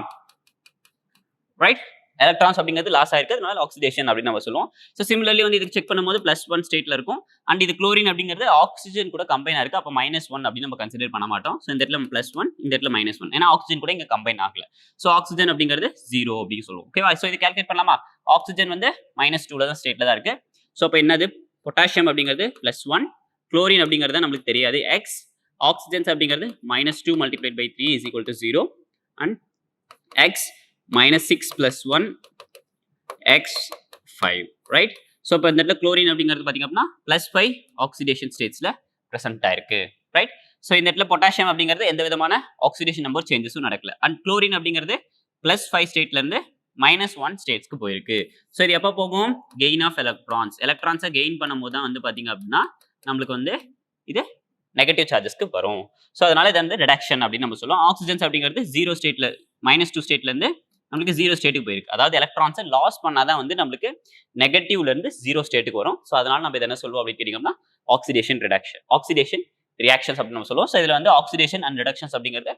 ரைட்? எலக்ட்ரான்ஸ் அப்படிங்கிறது லாஸ் ஆயிருக்கு, அதனால ஆக்சிடேஷன் அப்படின்னு நம்ம சொல்லுவோம். சோ சிமிலர்லி வந்து இதுக்கு செக் பண்ணும்போது +1 ஸ்டேட்ல இருக்கும் அண்ட் இது குளோரின் அப்படிங்கிறது ஆக்சிஜன் கூட கம்பைன் ஆயிருக்கு. அப்ப -1 அப்படின்னு நம்ம கன்சிடர் பண்ண மாட்டோம். சோ இந்த இடத்துல +1, இந்த இடத்துல -1, ஏன்னா ஆக்சிஜன் கூட இங்க கம்பைன் ஆகல. சோ ஆக்சிஜன் அப்படிங்கிறது 0 அப்படின்னு சொல்லுவோம். ஓகேவா? சோ இது கால்குலேட் பண்ணலாமா? ஆக்சிஜன் வந்து -2ல தான் ஸ்டேட்ல தான் இருக்கு. சோ அப்ப என்னது? பொட்டாசியம் அப்படிங்கிறது +1, குளோரின் அப்படிங்கிறது நமக்கு தெரியாது X, ஆக்சிஜன்ஸ் அப்படிங்கிறது -2 multiplied by 3 is equal to 0 and x -6 plus 1 x 5 right. So இப்போ இந்த இடத்துல குளோரின் அப்படிங்கிறது பார்த்தீங்க அப்படின்னா +5 ஆக்சிடேஷன் ஸ்டேட்ஸில் ப்ரெசென்ட் ஆயிருக்கு ரைட். ஸோ இந்த இடத்துல பொட்டாசியம் அப்படிங்கிறது எந்த விதமான ஆக்சிடேஷன் நம்பர் சேஞ்சஸும் நடக்கல. அண்ட் குளோரின் அப்படிங்கிறது +5 ஸ்டேட்லேருந்து -1 ஸ்டேட்ஸ்க்கு போயிருக்கு. ஸோ இது எப்போ போகும்? கெயின் ஆஃப் எலக்ட்ரான்ஸை கெயின் பண்ணும்போது தான் வந்து பார்த்தீங்க அப்படின்னா நம்மளுக்கு வந்து இது நெகட்டிவ் சார்ஜஸ்க்கு வரும். ஸோ அதனால இது வந்து ரிடக்ஷன் அப்படின்னு நம்ம சொல்லுவோம். ஆக்சிஜன்ஸ் அப்படிங்கிறது 0 ஸ்டேட்ல -2 ஸ்டேட்லேருந்து நம்மளுக்கு 0 ஸ்டேட்டுக்கு போயிருக்கு. அதாவது எலக்ட்ரான்ஸை லாஸ் பண்ணாதான் வந்து நம்மளுக்கு நெகட்டிவ்ல இருந்து 0 ஸ்டேட்டுக்கு வரும். ஸோ அதனால நம்ம இதை என்ன சொல்லுவோம் அப்படின்னு கேட்டீங்கன்னா ஆக்சிடேஷன் ரியாக்ஷன்ஸ் அப்படின்னு நம்ம சொல்லுவோம். ஸோ இதுல வந்து ஆக்சிடேஷன் அண்ட் ரிடக்ஷன்ஸ் அப்படிங்கிறது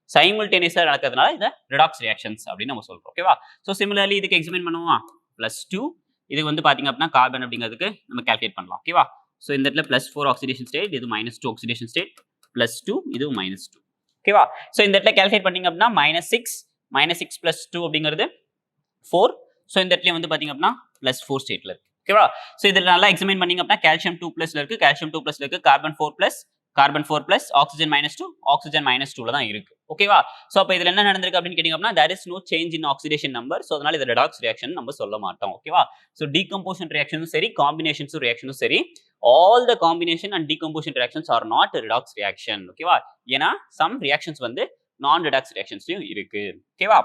சைமல்டேனியஸா நடக்கிறதுனால இதை ரிடாக்ஸ் ரியாக்ஷன்ஸ் அப்படின்னு நம்ம சொல்றோம். ஓகேவா? ஸோ சிமிலர்லி இதுக்கு எக்ஸாமின் பண்ணுவோமா? +2 இது வந்து பாத்தீங்க அப்படின்னா கார்பன் அப்படிங்கிறதுக்கு நம்ம கால்குலேட் பண்ணலாம். ஓகேவா? ஸோ இந்த இடத்துல +4 ஆக்சிடேஷன் ஸ்டேட், இது -2 ஆக்சிடேஷன் ஸ்டேட், +2 இது -2. ஓகேவா? ஸோ இந்த இடத்துல கால்குலேட் பண்ணீங்க அப்படின்னா -6 + 2 அப்படிங்கிறது 4. ஸோ இந்த இடத்துல வந்து பாத்தீங்க அப்படின்னா +4 ஸ்டேட்ல இருக்கு. ஓகேவா? ஸோ இதில் நல்லா எக்ஸாமின் பண்ணீங்க அப்படின்னா கால்சியம் 2+ இருக்கு, கால்சியம் 2+ இருக்கு, கார்பன் 4+, ஆக்சிஜன் -2, ஆக்சிஜன் -2ல தான் இருக்கு. ஓகேவா? ஸோ அப்போ இதுல என்ன நடந்திருக்கு அப்படின்னு கேட்டீங்க அப்படின்னா there is no change in oxidation number. So அதனால இது ரெடாக்ஸ் ரியாக்ஷன் நம்ம சொல்ல மாட்டோம். ஓகேவா? ஸோ டீகம்போசிஷன் ரியாக்ஷனும் சரி, காம்பினேஷன்ஸும் ரியாக்ஷனும் சரி, all the combination and decomposition reactions are not redox reaction. ஓகேவா? ஏன்னா some reactions வந்து நான் redox reactionsலயும் இருக்கு. ஓகேவா?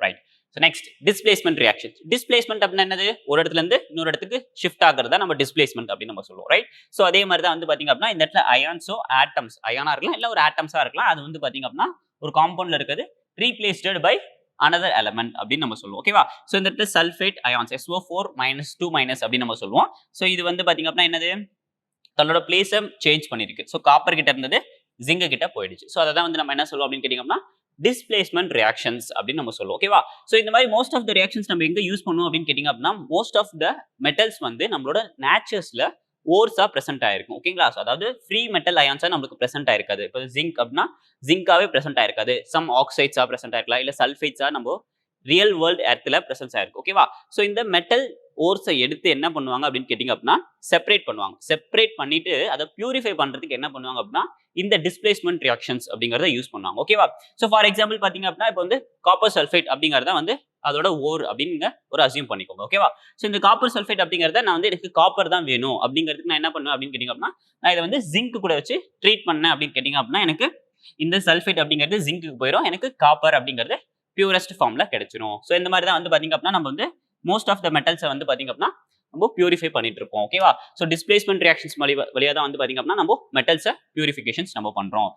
Right. So next displacement reaction. Displacement அப்படின்னா என்னது? ஒரு இடத்துல இருந்து இன்னொரு இடத்துக்கு ஷிஃப்ட் ஆகிறதா நம்ம டிஸ்பிளேஸ்மெண்ட் அப்படின்னு நம்ம சொல்லுவோம். ரைட். ஸோ அதே மாதிரி தான் வந்து பாத்தீங்க அப்படின்னா இந்த இடத்துல அயான்ஸோ ஆட்டம்ஸ், அயானா இருக்கலாம் இல்லை ஒரு ஆட்டம்ஸா இருக்கலாம், அது வந்து பாத்தீங்க அப்படின்னா ஒரு காம்பவுண்ட்ல இருக்கிறது ரீப்ளேஸ்டு பை another element அப்படின்னு நம்ம சொல்லுவோம். ஓகேவா? ஸோ இந்த இடத்துல சல்ஃபேட் அயான்ஸ் SO4 -2- அப்படின்னு நம்ம சொல்லுவோம். ஸோ இது வந்து பாத்தீங்க அப்படின்னா என்னது? தன்னோட பிளேஸை சேஞ்ச் பண்ணிருக்கு. ஸோ காப்பர் கிட்ட இருந்தது ஜிங்க் கிட்ட போயிடுச்சு. ஸோ அதை தான் வந்து நம்ம என்ன சொல்லுவோம் அப்படின்னு கேட்டீங்கன்னா டிஸ்பிளேஸ்மெண்ட் ரியாக்ஷன்ஸ் அப்படின்னு நம்ம சொல்லுவோம். ஓகேவா? ஸோ இந்த மாதிரி மோஸ்ட் ஆஃப் த ரியாக்ஷன்ஸ் நம்ம எங்க யூஸ் பண்ணுவோம் அப்படின்னு கேட்டீங்க அப்படின்னா மோஸ்ட் ஆஃப் த மெட்டல்ஸ் வந்து நம்மளோட நேச்சர்ஸ்ல ஓர்ஸா பிரசன்ட் ஆயிருக்கும். ஓகேங்களா? அதாவது ஃப்ரீ மெட்டல் அயான்ஸா நமக்கு பிரசன்ட் ஆயிருக்காது. இப்போ ஜிங்க் அப்படின்னா ஜிங்காவே பிரசன்ட் ஆயிருக்காது, சம் ஆக்சைட்ஸா பிரசன்ட் ஆயிருக்கலாம், இல்ல சல்ஃபேட்ஸா நம்ம ரியல் வேர்ல்ட் எர்த்ல பிரசன்ஸ் ஆயிருக்கு. ஓகேவா? ஸோ இந்த மெட்டல் ஓர்ஸை எடுத்து என்ன பண்ணுவாங்க அப்படின்னு கேட்டீங்க அப்படின்னா செப்பரேட் பண்ணுவாங்க. செப்பரேட் பண்ணிட்டு அதை பியூரிஃபை பண்றதுக்கு என்ன பண்ணுவாங்க அப்படின்னா இந்த டிஸ்பிளேஸ்மெண்ட் ரியாக்ஷன்ஸ் அப்படிங்கறத யூஸ் பண்ணுவாங்க. ஓகேவா? ஸோ ஃபார் எக்ஸாம்பிள் பாத்தீங்க அப்படின்னா இப்போ வந்து காப்பர் சல்ஃபேட் அப்படிங்கறத வந்து அதோட ஓர் அப்படின்னு ஒரு அசியூம் பண்ணிக்கோங்க. ஓகேவா? ஸோ இந்த காப்பர் சல்ஃபேட் அப்படிங்கறத நான் வந்து எனக்கு காப்பர் தான் வேணும் அப்படிங்கிறதுக்கு நான் என்ன பண்ணுவேன் அப்படின்னு கேட்டீங்க அப்படின்னா நான் இதை வந்து ஜிங்க் கூட வச்சு ட்ரீட் பண்ணேன் அப்படின்னு கேட்டீங்க அப்படின்னா எனக்கு இந்த சல்ஃபேட் அப்படிங்கிறது ஜிங்க்கு போயிடும், எனக்கு காப்பர் அப்படிங்கிறது பியூரஸ்ட் ஃபார்ம்ல கிடைச்சிரும். ஸோ இந்த மாதிரி தான் வந்து பாத்தீங்க அப்படின்னா நம்ம வந்து மோஸ்ட் ஆஃப் த மெட்டல்ஸை வந்து பாத்தீங்க அப்படின்னா நம்ம பியூரிஃபை பண்ணிட்டு இருப்போம். ஓகேவா? ஸோ டிஸ்பிளேஸ்மெண்ட் ரியாக்ஷன்ஸ் வழியா தான் வந்து பாத்தீங்க அப்படின்னா நம்ம மெட்டல்ஸை பியூரிஃபிகேஷன்ஸ் நம்ம பண்றோம்.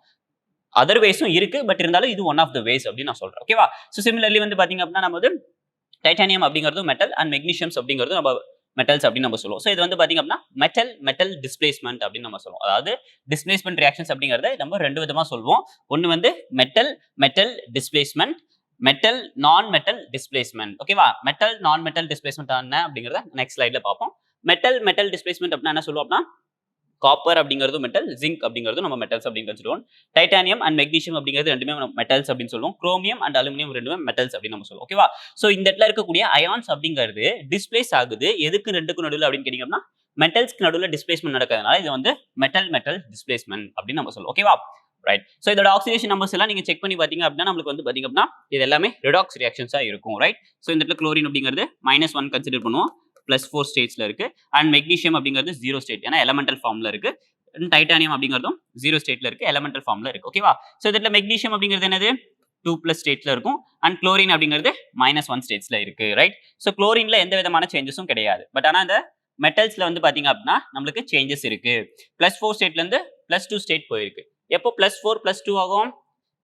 அதர் வேஸும் இருக்கு, பட் இருந்தாலும் இது ஒன் ஆஃப் த வேஸ் அப்படின்னு நான் சொல்றேன். ஓகேவா? ஸோ சிமிலர்லி வந்து பாத்தீங்க அப்படின்னா நம்ம வந்து டைட்டானியம் அப்படிங்கிறதும் மெட்டல் அண்ட் மெக்னீஷியம்ஸ் அப்படிங்கிறது நம்ம மெட்டல்ஸ் அப்படின்னு நம்ம சொல்லுவோம். ஸோ இது வந்து பாத்தீங்க அப்படின்னா மெட்டல் டிஸ்பிளேஸ்மெண்ட் அப்படின்னு நம்ம சொல்லுவோம். அதாவது டிஸ்பிளேஸ்மெண்ட் ரியாக்ஷன்ஸ் அப்படிங்கிறத நம்ம ரெண்டு விதமா சொல்லுவோம். ஒன்னு வந்து மெட்டல் டிஸ்பிளேஸ்மெண்ட், மெட்டல் நான் மெட்டல் டிஸ்பிளேஸ்மெண்ட். ஓகேவா? மெட்டல் நான் மெட்டல் டிஸ்பிளேஸ்மெண்ட் என்ன அப்படிங்கறத நெக்ஸ்ட் ஸ்லைட்ல பார்ப்போம். மெட்டல் டிஸ்பிளேஸ்மெண்ட் அப்படின்னா என்ன சொல்லுவோம் அப்படின்னா காப்பர் அப்படிங்கிறது மெட்டல், ஜிங்க் அப்படிங்கிறது நம்ம மெட்டல்ஸ் அப்படின்னு சொல்லுவோம். டைட்டானியம் அண்ட் மெக்னீஷியம் அப்படிங்கிறது ரெண்டுமே மெட்டல்ஸ் அப்படின்னு சொல்லுவோம். குரோமியம் அண்ட் அலுமினியம் ரெண்டுமே மெட்டல்ஸ் அப்படின்னு நம்ம சொல்லுவோம். ஓகேவா? ஸோ இந்த இடத்துல இருக்கக்கூடிய அயான்ஸ் அப்படிங்கிறது டிஸ்பிளேஸ் ஆகுது எதுக்கு ரெண்டுக்கும் நடுவில் அப்படின்னு கேட்டீங்கன்னா மெட்டல்ஸ்க்கு நடுவில் டிஸ்பிளேஸ்மெண்ட் நடக்கிறதுனால இது வந்து மெட்டல் டிஸ்பிளேஸ்மெண்ட் அப்படின்னு நம்ம சொல்லுவோம். ஓகேவா? ரைட். ஸோ இதோட ஆக்சிடேஷன் நம்பர்ஸ் எல்லாம் நீங்க செக் பண்ணி பாத்தீங்க அப்படின்னா நம்மளுக்கு வந்து பாத்தீங்க அப்படின்னா இது எல்லாமே ரெடாக்ஸ் ரியாக்ஷன்ஸா இருக்கும். ரைட். ஸோ இந்த இடத்துல குளோரின் அப்படிங்கிறது -1 கன்சிடர் பண்ணுவோம், +4 ஸ்டேட்ஸ்ல இருக்கு. அண்ட் மெக்னீஷியம் அப்படிங்கிறது 0 ஸ்டேட், ஏன்னா எலமெண்டல் ஃபார்ம்ல இருக்கு. டைட்டானியம் அப்படிங்கிறதும் 0 ஸ்டேட்ல இருக்கு, எலமெண்டல் ஃபார்ம்ல இருக்கு. ஓகேவா? ஸோ இதுல மெக்னீஷியம் அப்படிங்கிறது என்னது 2+ ஸ்டேட்ஸ்ல இருக்கும், அண்ட் குளோரின் அப்படிங்கிறது -1 ஸ்டேட்ஸ்ல இருக்கு. ரைட். ஸோ குளோரின்ல எந்த விதமான சேஞ்சஸும் கிடையாது. பட் ஆனா இந்த மெட்டல்ஸ்ல வந்து பாத்தீங்க அப்படின்னா நம்மளுக்கு சேஞ்சஸ் இருக்கு. +4 ஸ்டேட்ல இருந்து +2 ஸ்டேட் போயிருக்கு. எப்போ +4 +2 ஆகும்?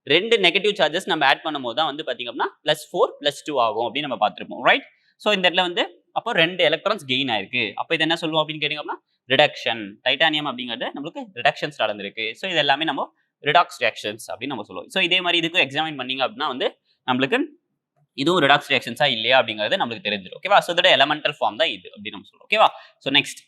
ரெண்டு நெகட்டிவ் சார்ஜஸ் நம்ம ஆட் பண்ணும்போது தான் வந்து பாத்தீங்க அப்படின்னா +4 +2 ஆகும் அப்படின்னு நம்ம பார்த்திருப்போம். ரைட். ஸோ இந்த இடத்துல வந்து அப்போ 2 எலக்ட்ரான்ஸ் கெயின் ஆயிருக்கு. அப்போ இது என்ன சொல்லுவோம் அப்படின்னு கேட்டீங்க அப்படின்னா ரிடக்ஷன். டைட்டானியம் அப்படிங்கிறது நம்மளுக்கு ரிடக்ஷன்ஸ் நடந்திருக்கு. ஸோ இது எல்லாமே நம்ம ரிடாக்ஸ் ரியாக்ஷன்ஸ் அப்படின்னு நம்ம சொல்லுவோம். ஸோ இதே மாதிரி இதுக்கு எக்ஸாமின் பண்ணீங்க அப்படின்னா வந்து நம்மளுக்கு இதுவும் ரிடாக்ஸ் ரியாக்ஷன்ஸா இல்லையா அப்படிங்கிறது நம்மளுக்கு தெரிஞ்சிடும். ஓகேவா? ஸோ இதோட எலமெண்டல் ஃபார்ம் தான் இது அப்படின்னு நம்ம சொல்லுவோம். ஓகேவா? ஸோ நெக்ஸ்ட்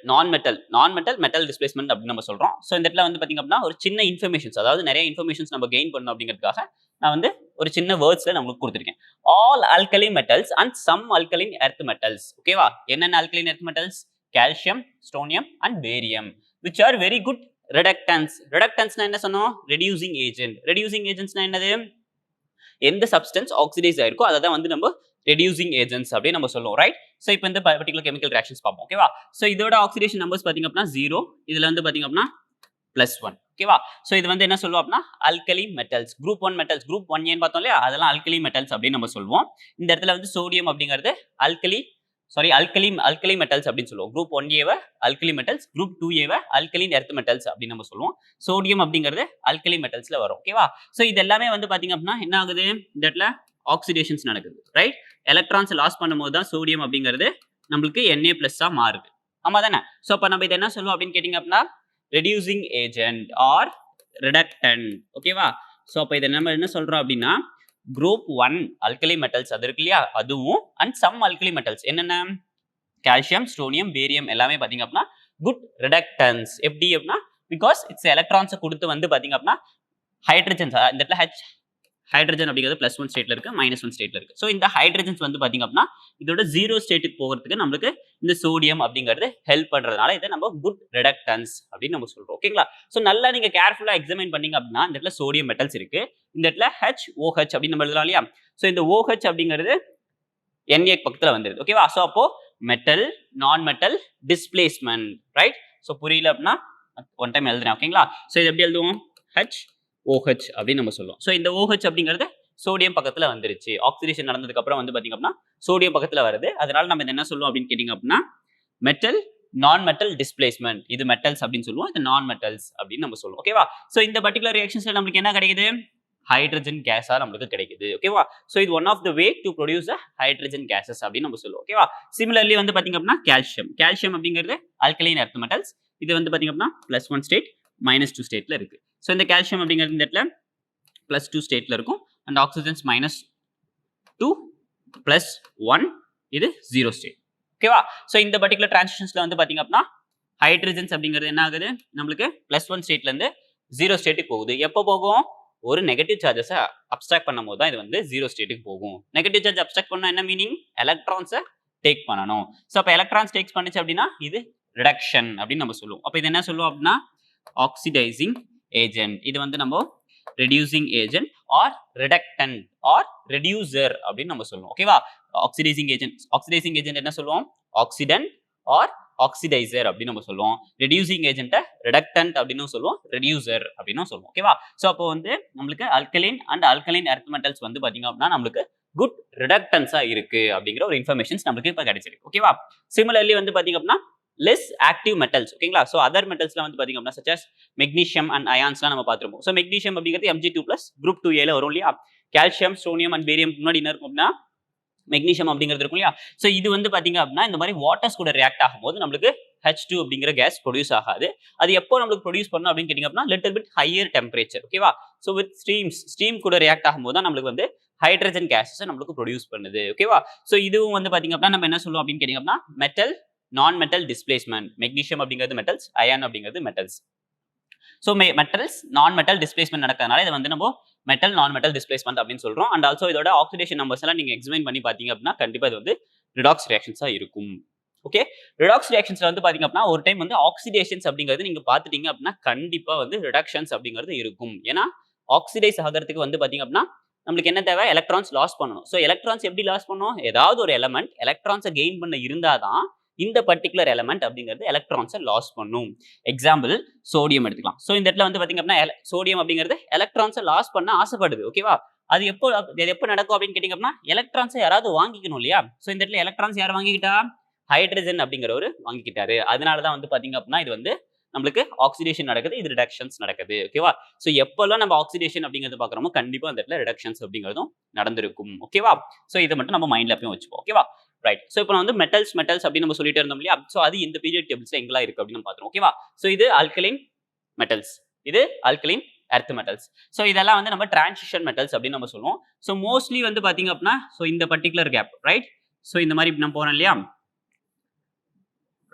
நான் மெட்டல் டிஸ்பிளேஸ்மெண்ட் அப்படின்னு நம்ம சொல்றோம். ஸோ இந்த இடத்துல வந்து பாத்தீங்க அப்படின்னா ஒரு சின்ன இன்ஃபர்மேஷன்ஸ், அதாவது நிறைய இன்ஃபர்மேஷன்ஸ் நம்ம கெயின் பண்ணணும் அப்படிங்கிறதுக்காக நான் வந்து ஒரு சின்ன வேர்ட்ஸ்ல நம்மளுக்கு கொடுத்துருக்கேன். All alkaline metals and some alkaline earth metals. ஓகேவா? என்னென்ன alkaline earth metals? Calcium, strontium and barium, which are very good ரிடக்டன்ஸ்னா என்ன சொன்னோம்? Reducing agent. ரெடியூசிங் ஏஜென்ட்ஸ்னா என்னது? எந்த சப்ஸ்டன்ஸ் ஆக்சிடைஸ் ஆயிருக்கோ அதை தான் வந்து நம்ம ரெடியூசிங் ஏஜென்ட்ஸ் அப்படின்னு நம்ம சொல்லுவோம், ரைட்? ஸோ இப்போ இந்த பர்டிகுலர் கெமிக்கல் ரியாக்ஷன்ஸ் பார்ப்போம், ஓகேவா? ஸோ இதோட ஆக்சிடேஷன் நம்பர்ஸ் பார்த்தீங்க அப்படின்னா 0, இதுல வந்து பார்த்தீங்க அப்படின்னா +1, ஓகேவா? ஸோ இது வந்து என்ன சொல்லுவோம் அப்படின்னா alkali metals, group 1 metals, group 1 பார்த்தோம் இல்லையா, அதெல்லாம் அல்கலி மெட்டல்ஸ் அப்படின்னு நம்ம சொல்லுவோம். இந்த இடத்துல வந்து சோடியம் அப்படிங்கிறது அல்கலி மெட்டல்ஸ் அப்படின்னு சொல்லுவோம். Group 1A alkali metals, group 2A alkaline earth metals அப்படின்னு நம்ம சொல்லுவோம். சோடியம் அப்படிங்கிறது அல்கலி மெட்டல்ஸ்ல வரும், ஓகேவா? ஸோ இது எல்லாமே வந்து பாத்தீங்க அப்படின்னா என்ன ஆகுது? இந்த இடத்துல ஆக்சிடேஷன்ஸ் நடக்குது, ரைட்? எலக்ட்ரான்ஸ் லாஸ் பண்ணும்போது தான் சோடியம் அப்படிங்கிறது நம்மளுக்கு Na+ மாறுது, ஆமா தானே? ஸோ அப்ப நம்ம இதை என்ன சொல்லுவோம் அப்படின்னு கேட்டீங்க அப்படின்னா ரெடியூசிங் ஏஜென்ட் ஆர் ரிடக்டன்ட், ஓகேவா? ஸோ அப்ப இதை நம்ம என்ன சொல்றோம் அப்படின்னா குரூப் 1 அல்கலி மெட்டல்ஸ் அது இருக்கு இல்லையா, அதுவும் அண்ட் சம் அல்கலி மெட்டல்ஸ் என்னென்ன? கால்சியம், ஸ்டோனியம், பேரியம் எல்லாமே பாத்தீங்க அப்படின்னா குட் ரிடக்டன்ஸ். எப்படி அப்படின்னா பிகாஸ் இட்ஸ் எலக்ட்ரான்ஸை கொடுத்து வந்து பாத்தீங்க அப்படின்னா ஹைட்ரஜன்ஸ், இந்த இடத்துல ஹைட்ரஜன் அப்படிங்கிறது +1 ஸ்டேட்ல இருக்கு, -1 ஸ்டேட்ல இருக்கு. ஸோ இந்த ஹைட்ரஜன்ஸ் வந்து பாத்தீங்க அப்படின்னா இதோட 0 ஸ்டேட்டுக்கு போகிறதுக்கு நம்மளுக்கு இந்த சோடியம் அப்படிங்கிறது ஹெல்ப் பண்றதுனால இதை நம்ம குட் ரிடக்டன்ஸ் அப்படின்னு நம்ம சொல்றோம், ஓகேங்களா? ஸோ நல்லா நீங்க கேர்ஃபுல்லா எக்ஸாமின் பண்ணீங்க அப்படின்னா இந்த இடத்துல சோடியம் மெட்டல்ஸ் இருக்கு, இந்த இடத்துல HOH அப்படின்னு நம்ம எழுதலாம் இல்லையா? ஸோ இந்த OH அப்படிங்கிறது Na பக்கத்துல வந்துருது, ஓகேவா? ஸோ அப்போ மெட்டல் நான் மெட்டல் டிஸ்பிளேஸ்மெண்ட், ரைட்? ஸோ புரியல அப்படின்னா ஒன் டைம் எழுதுறேன், ஓகேங்களா? ஸோ இது எப்படி எழுதுவோம்? HOH அப்படின்னு நம்ம சொல்லுவோம். ஸோ இந்த OH அப்படிங்கிறது சோடியம் பக்கத்துல வந்துருச்சு. ஆக்சிடேஷன் நடந்ததுக்கு அப்புறம் வந்து பாத்தீங்க அப்படின்னா சோடியம் பக்கத்துல வருது. அதனால நம்ம என்ன சொல்லுவோம் அப்படின்னு கேட்டீங்க அப்படின்னா மெட்டல் நான் மெட்டல் டிஸ்பிளேஸ்மெண்ட். இது மெட்டல்ஸ் அப்படின்னு சொல்லுவோம், இது நான் மெட்டல்ஸ் அப்படின்னு நம்ம சொல்லுவோம், ஓகேவா? ஸோ இந்த பர்டிகுலர் ரியாக்ஷன்ஸ்ல நம்மளுக்கு என்ன கிடைக்குது? ஹைட்ரஜன் கேஸா நம்மளுக்கு கிடைக்குது, ஓகேவா? ஸோ இது one of the way to produce hydrogen gases அப்படின்னு நம்ம சொல்லுவோம், ஓகேவா? சிமிலர்லி வந்து பாத்தீங்க அப்படின்னா கால்சியம் அப்படிங்கிறது அல்கலைன் எர்த் மெட்டல்ஸ். இது வந்து பாத்தீங்க அப்படின்னா +1 ஸ்டேட், -2 ஸ்டேட்ல இருக்கு. ஸோ இந்த கால்சியம் அப்படிங்கிறது இந்த இடத்துல +2 ஸ்டேட்ல இருக்கும் அண்ட் ஆக்சிஜன்ஸ் -2 +1 இது 0 ஸ்டேட், ஓகேவா? ஸோ இந்த பர்டிகுலர் டிரான்சிஷன்ஸ்ல வந்து பாத்தீங்க அப்படின்னா ஹைட்ரஜன்ஸ் அப்படிங்கிறது என்ன ஆகுது? நம்மளுக்கு +1 ஸ்டேட்ல இருந்து 0 ஸ்டேட்டுக்கு போகுது. எப்போ போகும்? ஒரு நெகட்டிவ் சார்ஜஸை அப்ஸ்ட்ராக்ட் பண்ணும்போது தான் இது வந்து 0 ஸ்டேட்டுக்கு போகும். நெகட்டிவ் சார்ஜ் அப்ஸ்ட்ராக்ட் பண்ணா என்ன மீனிங்? எலக்ட்ரான்ஸை டேக் பண்ணணும். ஸோ அப்போ எலக்ட்ரான்ஸ் டேக்ஸ் பண்ணுச்சு அப்படின்னா இது ரிடக்ஷன் அப்படின்னு நம்ம சொல்லுவோம். அப்போ இது என்ன சொல்லுவோம் அப்படின்னா ஆக்சிடைசிங் ஏஜென்ட். இது வந்து நம்ம reducing agent or reductant or reducer அப்படின்னு நம்ம சொல்லுவோம், ஓகேவா? ஆக்சிடைசிங் ஏஜென்ட் என்ன சொல்லுவோம்? ஆக்சிடென்ட் ஆர் ஆக்சிடைசர் அப்படின்னு நம்ம சொல்லுவோம். ரெடியூசிங் ஏஜென்ட்டை ரிடக்டன்ட் அப்படின்னு சொல்லுவோம், ரெடியூசர் அப்படின்னு சொல்லுவோம், ஓகேவா? ஸோ அப்போ வந்து நம்மளுக்கு alkaline and alkaline earth metals வந்து பாத்தீங்க அப்படின்னா நம்மளுக்கு குட் ரிடக்டன்ஸா இருக்கு அப்படிங்கிற ஒரு இன்ஃபர்மேஷன்ஸ் நம்மளுக்கு இப்போ கிடைச்சிருக்கு, ஓகேவா? சிமிலர்லி வந்து பாத்தீங்க அப்படின்னா லெஸ் ஆக்டிவ் மெட்டல்ஸ், ஓகேங்களா? ஸோ அதர் மெட்டல்ஸ்ல வந்து பாத்தீங்க அப்படின்னா சச் அஸ் மெக்னீஷியம் அண்ட் அயான்ஸ்லாம் நம்ம பார்த்துருப்போம். ஸோ மெக்னீஷியம் அப்படிங்கிறது Mg2+ குரூப் 2A வரும் இல்லையா? கால்சியம், ஸ்டோனியம் அண்ட் பேரியம் முன்னாடி என்ன இருக்கும் அப்படின்னா மெக்னீஷியம் அப்படிங்கிறது இருக்கும் இல்லையா? ஸோ இது வந்து பாத்தீங்க அப்படின்னா இந்த மாதிரி வாட்டர்ஸ் கூட ரியாக்ட் ஆகும்போது நம்மளுக்கு H2 அப்படிங்கிற கேஸ் ப்ரொடியூஸ் ஆகாது. அது எப்போ நம்மளுக்கு ப்ரொடியூஸ் பண்ணணும் அப்படின்னு கேட்டீங்க அப்படின்னா லிட்டில் பிட் ஹையர் டெம்பரேச்சர், ஓகேவா? ஸோ வித் ஸ்டீம் கூட ரியாக்ட் ஆகும்போது தான் நம்மளுக்கு வந்து ஹைட்ரஜன் கேஸஸ் நம்மளுக்கு ப்ரொடியூஸ் பண்ணுது, ஓகேவா? ஸோ இதுவும் வந்து பாத்தீங்க அப்படின்னா நம்ம என்ன சொல்லுவோம் அப்படின்னு கேட்டீங்க அப்படின்னா மெட்டல் நான் மெட்டல் டிஸ்பிளேஸ்மெண்ட். மெக்னீஷியம் அப்படிங்கிறது மெட்டல்ஸ், அயான் அப்படிங்கிறது மெட்டல்ஸ். ஸோ மெட்டல்ஸ் நான் மெட்டல் டிஸ்பிளேஸ்மெண்ட் நடக்கிறதுனால இதை வந்து நம்ம மெட்டல் நான் மெட்டல் டிஸ்பிளேஸ்மெண்ட் அப்படின்னு சொல்றோம். அண்ட் ஆல்சோ இதோட ஆக்சிடேஷன் நம்பர்ஸ் எல்லாம் நீங்க எக்ஸாமின் பண்ணி பாத்தீங்க அப்படின்னா கண்டிப்பா இது வந்து ரிடாக்ஸ் ரியாக்ஷன்ஸா இருக்கும், ஓகே? ரிடாக்ஸ் ரியாக்ஷன்ஸ்ல வந்து பாத்தீங்க அப்படின்னா ஒரு டைம் வந்து ஆக்சிடேஷன்ஸ் அப்படிங்கிறது நீங்க பாத்துட்டீங்க அப்படின்னா கண்டிப்பா வந்து ரிடக்ஷன்ஸ் அப்படிங்கிறது இருக்கும். ஏன்னா ஆக்சிடைஸ் ஆகிறதுக்கு வந்து பாத்தீங்க அப்படின்னா நம்மளுக்கு என்ன தேவை? எலக்ட்ரான்ஸ் லாஸ் பண்ணணும். ஸோ எலக்ட்ரான்ஸ் எப்படி லாஸ் பண்ணணும்? ஏதாவது ஒரு எலமெண்ட் எலக்ட்ரான்ஸை கெயின் பண்ண இருந்தாதான் இந்த பர்டிகுலர் எலமெண்ட் அப்படிங்கிறது எலக்ட்ரான்ஸை லாஸ் பண்ணும். எக்ஸாம்பிள் சோடியம் எடுத்துக்கலாம். ஸோ இந்த இடத்துல வந்து பாத்தீங்க அப்படின்னா சோடியம் அப்படிங்கிறது எலக்ட்ரான்ஸை லாஸ் பண்ண ஆசைப்படுது, ஓகேவா? அது எப்போ நடக்கும் அப்படின்னு கேட்டீங்க அப்படின்னா எலக்ட்ரான்ஸை யாராவது வாங்கிக்கணும் இல்லையா? ஸோ இந்த இடத்துல எலக்ட்ரான்ஸ் யார் வாங்கிக்கிட்டா? ஹைட்ரஜன் அப்படிங்கிறவர் வாங்கிக்கிட்டாரு. அதனால தான் வந்து பாத்தீங்க அப்படின்னா இது வந்து நம்மளுக்கு ஆக்சிடேஷன் நடக்குது, இது ரிடக்ஷன்ஸ் நடக்குது, ஓகேவா? ஸோ எப்பெல்லாம் நம்ம ஆக்சிடேஷன் அப்படிங்கிறது பாக்குறோமோ கண்டிப்பா அந்த இடத்துல ரிடக்ஷன்ஸ் அப்படிங்கிறதும் நடந்திருக்கும், ஓகேவா? ஸோ இதை மட்டும் நம்ம மைண்ட்ல எப்பயும் வச்சுப்போம், ஓகேவா? ரைட். ஸோ இப்போ வந்து மெட்டல்ஸ் அப்படின்னு நம்ம சொல்லிட்டு இருந்தோம் இல்லையா? ஸோ அது இந்த பீரியட் டேபிள்ஸ்ல எங்கெல்லாம் இருக்கு அப்படின்னு நம்ம பார்த்துருவோம், ஓகேவா? ஸோ இது அல்கலைன் மெட்டல்ஸ், இது அல்கலைன் எர்த் மெட்டல்ஸ். ஸோ இதெல்லாம் வந்து நம்ம டிரான்சிஷன் மெட்டல்ஸ் அப்படின்னு நம்ம சொல்லுவோம். ஸோ மோஸ்ட்லி வந்து பாத்தீங்க அப்படின்னா ஸோ இந்த பர்டிகுலர் கேப், ரைட்? ஸோ இந்த மாதிரி நம்ம போறோம் இல்லையா?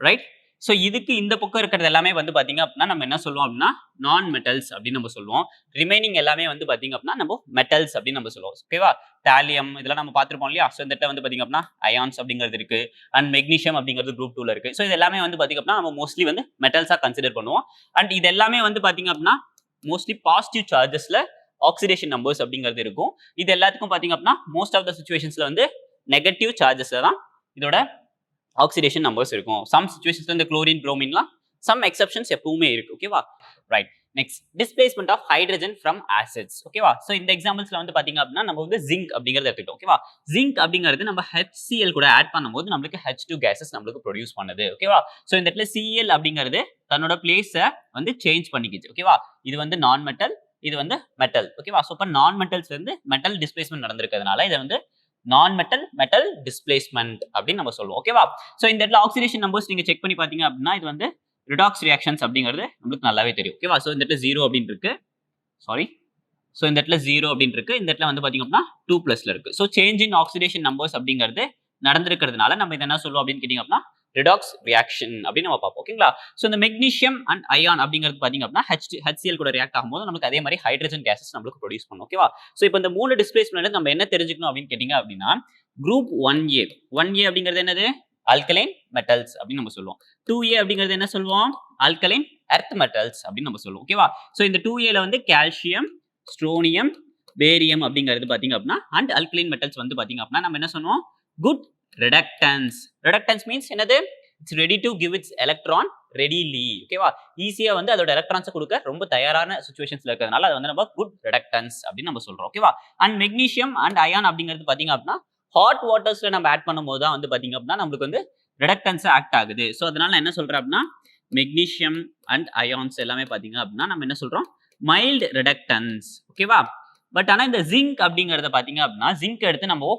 ரைட்? ஸோ இதுக்கு இந்த பக்கம் இருக்கிறது எல்லாமே வந்து பாத்தீங்க அப்படின்னா நம்ம என்ன சொல்லுவோம் அப்படின்னா நான் மெட்டல்ஸ் அப்படின்னு நம்ம சொல்லுவோம். ரிமைனிங் எல்லாமே வந்து பாத்தீங்க அப்படின்னா நம்ம மெட்டல்ஸ் அப்படின்னு நம்ம சொல்லுவோம். ஓகேவா? தாலியம் இதெல்லாம் நம்ம பார்த்திருப்போம் இல்லையா? ஸோ இந்த இடத்துல வந்து பாத்தீங்க அப்படின்னா அயான்ஸ் அப்படிங்கிறது இருக்கு அண்ட் மெக்னீஷியம் அப்படிங்கிறது குரூப் 2ல இருக்கு. ஸோ இது எல்லாமே வந்து பாத்தீங்க அப்படின்னா நம்ம மோஸ்ட்லி வந்து மெட்டல்ஸா கன்சிடர் பண்ணுவோம். அண்ட் இது எல்லாமே வந்து பாத்தீங்க அப்படின்னா மோஸ்ட்லி பாசிட்டிவ் சார்ஜஸ்ல ஆக்சிடேஷன் நம்பர்ஸ் அப்படிங்கிறது இருக்கும். இது எல்லாத்துக்கும் பாத்தீங்க அப்படின்னா மோஸ்ட் ஆஃப் த சிச்சுவேஷன்ஸ்ல வந்து நெகட்டிவ் சார்ஜஸ்ல தான் இதோட ஆக்சிடேஷன் நம்பர்ஸ் இருக்கும். சம் சிச்சுவேஷன்ஸ்ல இந்த குளோரின் புரோமின்லாம் சம் எக்ஸெப்ஷன்ஸ் எப்பவுமே இருக்கு. ஓகேவா? Right. Next displacement of hydrogen from acids. ஓகேவா? ஸோ இந்த எக்ஸாம்பிள்ஸ்ல வந்து பாத்தீங்க அப்படின்னா நம்ம வந்து ஜிங்க் அப்படிங்கிறது எடுத்துக்கிட்டோம். ஓகேவா? ஜிங்க் அப்படிங்கிறது நம்ம HCl கூட ஆட் பண்ணும்போது நம்மளுக்கு H2 கேசஸ் நம்மளுக்கு ப்ரொடியூஸ் பண்ணுது. ஓகேவா? ஸோ இந்த இடத்துல Cl அப்படிங்கிறது தன்னோட பிளேஸை வந்து சேஞ்ச் பண்ணிக்கிச்சு. ஓகேவா? இது வந்து நான் மெட்டல், இது வந்து மெட்டல். ஓகேவா? ஸோ இப்போ நான் மெட்டல்ஸ்ல இருந்து மெட்டல் டிஸ்பிளேஸ்மெண்ட் நடந்திருக்கிறதுனால இதை வந்து நான் மெட்டல் மெட்டல் டிஸ்பிளேஸ்மெண்ட் அப்படின்னு நம்ம சொல்லுவோம். ஓகேவா? ஸோ இந்த இடத்துல ஆக்சிடேஷன் நம்பர்ஸ் நீங்க செக் பண்ணி பாத்தீங்க அப்படின்னா இது வந்து ரிடாக்ஸ் ரியாக்ஷன்ஸ் அப்படிங்கிறது நம்மளுக்கு நல்லாவே தெரியும். ஓகேவா? ஸோ இந்த இடத்துல 0 அப்படின்னு இருக்கு. சாரி. ஸோ இந்த இடத்துல 0 அப்படின்னு இருக்கு. இந்த இடத்துல வந்து பாத்தீங்க அப்படின்னா 2+ இருக்கு. So change in oxidation numbers அப்படிங்கிறது நடந்திருக்கிறதுனால நம்ம இதை என்ன சொல்லுவோம் அப்படின்னு கேட்டீங்க அப்படின்னா ரிடாக்ஸ் ரியாக்ஷன் அப்படின்னு நம்ம பார்ப்போம். ஓகேங்களா? ஸோ இந்த மெக்னீஷியம் அண்ட் அயான் அப்படிங்கிறது பாத்தீங்க அப்படின்னா HCl கூட ரியாக்ட் ஆகும்போது நமக்கு அதே மாதிரி ஹைட்ரஜன் கேசஸ் நம்மளுக்கு ப்ரொடியூஸ் பண்ணும். ஓகேவா? ஸோ இப்போ இந்த 3 டிஸ்பிளேஸ்மெண்ட் நம்ம என்ன தெரிஞ்சுக்கணும் அப்படின்னு கேட்டீங்க அப்படின்னா குரூப் 1A அப்படிங்கிறது என்னது? ஆல்கலைன் மெட்டல்ஸ் அப்படின்னு நம்ம சொல்லுவோம். 2A அப்படிங்கிறது என்ன சொல்லுவோம்? ஆல்கலைன் எர்த் மெட்டல்ஸ் அப்படின்னு நம்ம சொல்லுவோம். ஓகேவா? ஸோ இந்த 2Aல வந்து கால்சியம், ஸ்ட்ரோனியம், பேரியம் அப்படிங்கிறது பாத்தீங்க அப்படின்னா அண்ட் ஆல்கலைன் மெட்டல்ஸ் வந்து பாத்தீங்க அப்படின்னா நம்ம என்ன சொன்னோம்? Good reductance. Reductance means என்னது? It's ready to give its electron readily. ஓகேவா? ஈஸியா வந்து அதோட எலக்ட்ரான்ஸை கொடுக்க ரொம்ப தயாரான சிச்சுவேஷன்ஸ்ல இருக்கிறதுனால அது வந்து நம்ம குட் reductance அப்படின்னு நம்ம சொல்றோம். ஓகேவா? அண்ட் மெக்னீஷியம் அண்ட் அயான் அப்படிங்கிறது பாத்தீங்க அப்படின்னா ஹாட் வாட்டர்ஸ்ல நம்ம ஆட் பண்ணும்போது தான் வந்து பாத்தீங்க அப்படின்னா நம்மளுக்கு வந்து reductance ஆக்ட் ஆகுது. ஸோ அதனால நான் என்ன சொல்றேன் அப்படின்னா மெக்னீஷியம் அண்ட் அயான்ஸ் எல்லாமே பாத்தீங்க அப்படின்னா நம்ம என்ன சொல்றோம்? Mild reductance. ஓகேவா? பட் ஆனா இந்த ஜிங்க் அப்படிங்கறத பாத்தீங்க அப்படின்னா ஜிங்க் எடுத்து நம்ம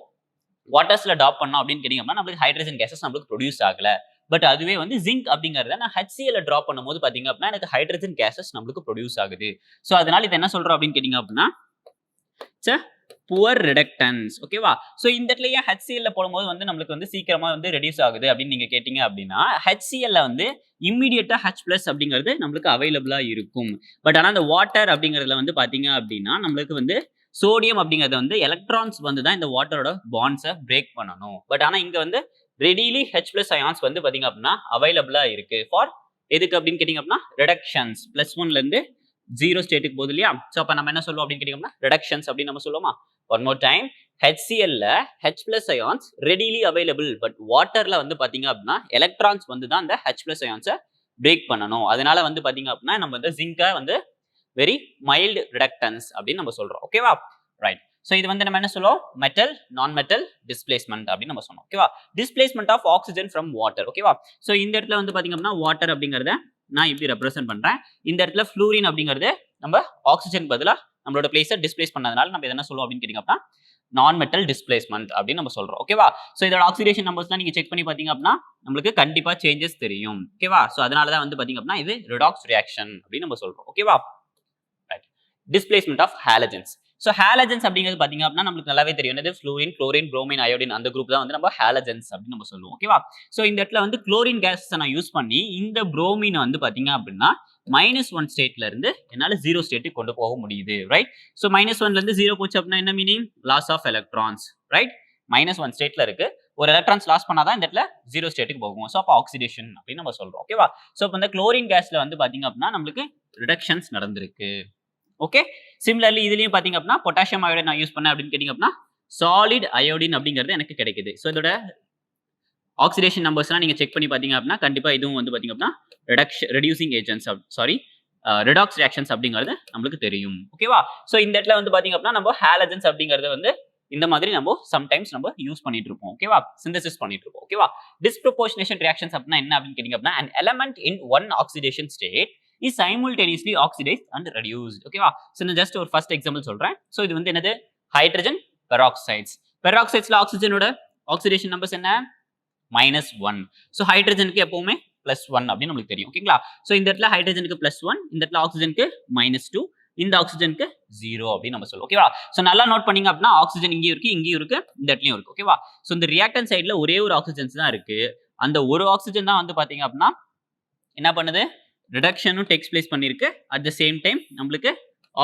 வாட்டர்ஸ்ல டாப் பண்ணோம் அப்படின்னு கேட்டீங்கன்னா நம்மளுக்கு ஹைட்ரஜன் கேசஸ் நம்மளுக்கு ப்ரொடியூஸ் ஆகல. பட் அதுவே வந்து ஜிங்க் அப்படிங்கறத நான் HCl டிராப் பண்ணும்போது பாத்தீங்க அப்படின்னா எனக்கு ஹைட்ரஜன் கேசஸ் நம்மளுக்கு ப்ரொடியூஸ் ஆகுது. ஸோ அதனால இது என்ன சொல்றோம் அப்படின்னு கேட்டீங்க அப்படின்னா புவர் ரிடக்டன்ஸ். ஓகேவா? ஸோ இந்த இடத்துல ஏன் HCl போடும்போது வந்து நம்மளுக்கு வந்து சீக்கிரமா வந்து ரெடியூஸ் ஆகுது அப்படின்னு நீங்க கேட்டீங்க அப்படின்னா HCl வந்து இம்மிடியட்டா H+ அப்படிங்கிறது நம்மளுக்கு அவைலபிளா இருக்கும். பட் ஆனா அந்த வாட்டர் அப்படிங்கிறதுல வந்து பாத்தீங்க அப்படின்னா நம்மளுக்கு வந்து சோடியம் அப்படிங்கிறது வந்து எலக்ட்ரான்ஸ் வந்து தான் இந்த வாட்டரோட பாண்ட்ஸை பிரேக் பண்ணணும். பட் ஆனா இங்க வந்து ரெடிலி H+ அயான்ஸ் வந்து பாத்தீங்க அப்படின்னா அவைலபிளா இருக்கு ஃபார் எதுக்கு அப்படின்னு கேட்டீங்க அப்படின்னா ரிடக்ஷன்ஸ் +1ல இருந்து 0 ஸ்டேட்டுக்கு போகுது இல்லையா? ஸோ அப்ப நம்ம என்ன சொல்லுவோம் அப்படின்னு கேட்டீங்கன்னா ரிடக்ஷன்ஸ் அப்படின்னு நம்ம சொல்லுவோமா? One more time. HClல H+ ions readily available. But வாட்டர்ல வந்து பாத்தீங்க அப்படின்னா எலக்ட்ரான்ஸ் வந்து தான் இந்த H+ அயான்ஸை பிரேக் பண்ணணும். அதனால வந்து பாத்தீங்க அப்படின்னா நம்ம வந்து ஜிங்கை வந்து வெரி மைல்டு ரிடக்டன்ஸ் அப்படின்னு நம்ம சொல்றோம். ஓகேவா? ரைட். ஸோ இது வந்து நம்ம என்ன சொல்லுவோம்? மெட்டல் நான் மெட்டல் டிஸ்பிளேஸ்மெண்ட் அப்படின்னு நம்ம சொன்னோம். ஓகேவா? Displacement of oxygen from water. ஓகேவா? ஸோ இந்த இடத்துல வந்து பாத்தீங்க அப்படின்னா வாட்டர் அப்படிங்கறத நான் இப்படி ரெப்ரசென்ட் பண்றேன். இந்த இடத்துல ஃப்ளூரின் அப்படிங்கிறது நம்ம ஆக்சிஜன் பதிலா நம்மளோட பிளேஸை டிஸ்பிளேஸ் பண்ணதுனால நம்ம என்ன சொல்லுவோம் அப்படின்னு கேட்டீங்க அப்படின்னா நான் மெட்டல் டிஸ்பிளேஸ்மெண்ட் அப்படின்னு நம்ம சொல்றோம். ஓகேவா? ஸோ இதோட ஆக்சிடேஷன் நம்பர்ஸ்லாம் நீங்க செக் பண்ணி பாத்தீங்க அப்படின்னா நம்மளுக்கு கண்டிப்பா சேஞ்சஸ் தெரியும். ஓகேவா? ஸோ அதனால தான் வந்து பாத்தீங்க அப்படின்னா இது ரிடாக்ஸ் ரியாக்ஷன் அப்படின்னு நம்ம சொல்றோம். ஓகேவா? Displacement of halogens. So halogens அப்படிங்கிறது பாத்தீங்க அப்படின்னா நம்மளுக்கு நல்லாவே தெரியும். என்னது? ஃப்ளூரின், குளோரின், புரோமின், அயோடின் அந்த குரூப் தான் வந்து நம்ம ஹாலஜன்ஸ் அப்படின்னு நம்ம சொல்லுவோம். ஓகேவா? ஸோ இந்த இடத்துல வந்து குளோரின் கேஸ் நான் யூஸ் பண்ணி இந்த புரோமின் வந்து பாத்தீங்க அப்படின்னா -1 ஸ்டேட்ல இருந்து என்னால 0 ஸ்டேட்டுக்கு கொண்டு போக முடியுது. ரைட்? ஸோ -1ல இருந்து 0 போச்சு அப்படின்னா என்ன meaning? Loss of electrons. Right? -1 ஸ்டேட்ல இருக்கு. ஒரு எலக்ட்ரான்ஸ் லாஸ் பண்ணாதான் இந்த இடத்துல 0 ஸ்டேட்டுக்கு போகும். ஸோ அப்போ ஆக்சிடேஷன் அப்படின்னு நம்ம சொல்றோம். ஓகேவா? ஸோ இப்போ இந்த குளோரின் கேஸ்ல வந்து பாத்தீங்க அப்படின்னா நம்மளுக்கு ரிடக்ஷன்ஸ் நடந்திருக்கு. ஓகே. சிமிலர்லி இதுலயும் பாத்தீங்க அப்படின்னா பொட்டாசியம் அயோடைன் நான் யூஸ் பண்ணேன் அப்படின்னு கேட்டீங்க அப்படின்னா சாலிட் அயோடின் அப்படிங்கிறது எனக்கு கிடைக்குது. ஸோ இதோட ஆக்சிடேஷன் நம்பர்ஸ்லாம் நீங்க செக் பண்ணி பாத்தீங்க அப்படின்னா கண்டிப்பா இதுவும் வந்து பாத்தீங்க அப்படின்னா ரெடியூசிங் ஏஜென்ட்ஸ் ரிடாக்ஸ் ரியாக்ஷன்ஸ் அப்படிங்கிறது நம்மளுக்கு தெரியும். ஓகேவா? ஸோ இந்த இடத்துல வந்து பாத்தீங்க அப்படின்னா நம்ம ஹாலஜன்ஸ் அப்படிங்கறது வந்து இந்த மாதிரி நம்ம சம்டைம்ஸ் நம்ம யூஸ் பண்ணிட்டு இருப்போம். ஓகேவா? சிந்தசிஸ் பண்ணிட்டு இருப்போம். ஓகேவா? டிஸ்ப்ரொபோர்ஷனேஷன் ரியாக்ஷன்ஸ் அப்படின்னா என்ன அப்படின்னு கேட்டீங்க அப்படின்னா an element in one oxidation state is simultaneously oxidized and reduced. ஓகேவா? ஸோ நான் ஜஸ்ட் ஒரு ஃபர்ஸ்ட் எக்ஸாம்பிள் சொல்றேன். ஸோ இது வந்து என்னது? Hydrogen peroxides. பெராக்சைட்ஸ்ல ஆக்சிஜனோட ஆக்சிடேஷன் நம்பர்ஸ் என்ன? -1. ஸோ ஹைட்ரஜனுக்கு எப்பவுமே +1 அப்படின்னு நம்மளுக்கு தெரியும். ஓகேங்களா? ஸோ இந்த இடத்துல ஹைட்ரஜனுக்கு +1, இந்த இடத்துல ஆக்சிஜனுக்கு -2, இந்த ஆக்சிஜனுக்கு 0 அப்படின்னு நம்ம சொல்லுவோம். ஓகேவா? ஸோ நல்லா நோட் பண்ணீங்க அப்படின்னா ஆக்சிஜன் இங்கேயும் இருக்கு, இங்கேயும் இருக்கு, இந்த இடத்துலயும் இருக்கு. ஓகேவா? ஸோ இந்த ரியாக்டன் சைட்ல ஒரே ஒரு ஆக்சிஜன்ஸ் தான் இருக்கு. அந்த ஒரு ஆக்சிஜன் தான் வந்து பாத்தீங்க அப்படின்னா என்ன பண்ணுது, ரிடக்ஷனும் டேக்ஸ் பிளேஸ் பண்ணிருக்கு, அட் த சேம் டைம் நம்மளுக்கு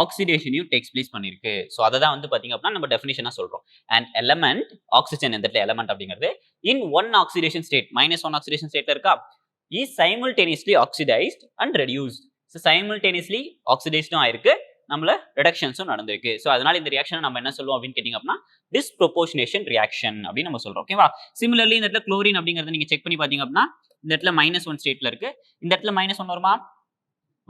ஆக்சிடேஷனையும் டேக்ஸ் பிளேஸ் பண்ணிருக்கு. ஸோ அதை தான் வந்து பாத்தீங்க அப்படின்னா நம்ம டெஃபினிஷனா சொல்றோம். அண்ட் எலமெண்ட் ஆக்சிஜன் இந்த இடத்துல எலமெண்ட் அப்படிங்கிறது in one oxidation state -1 oxidation ஸ்டேட்ல இருக்கா, is simultaneously oxidised and reduced. So simultaneously ஆக்சிடைஸ்டும் ஆயிருக்கு, நம்மள ரிடக்ஷன்ஸும் நடந்திருக்கு. ஸோ அதனால இந்த ரியாக்ஷனை நம்ம என்ன சொல்லுவோம் அப்படின்னு கேட்டீங்க அப்படின்னா டிஸ்ப்ரொபோர்ஷனேஷன் ரியாக்ஷன் அப்படின்னு நம்ம சொல்றோம். ஓகேவா? சிமிலர்லி இந்த இடத்துல குளோரின் அப்படிங்கறத நீங்க செக் பண்ணி பாத்தீங்க அப்படின்னா இந்த இடத்துல -1 ஸ்டேட்ல இருக்கு, இந்த இடத்துல -1 வருமா,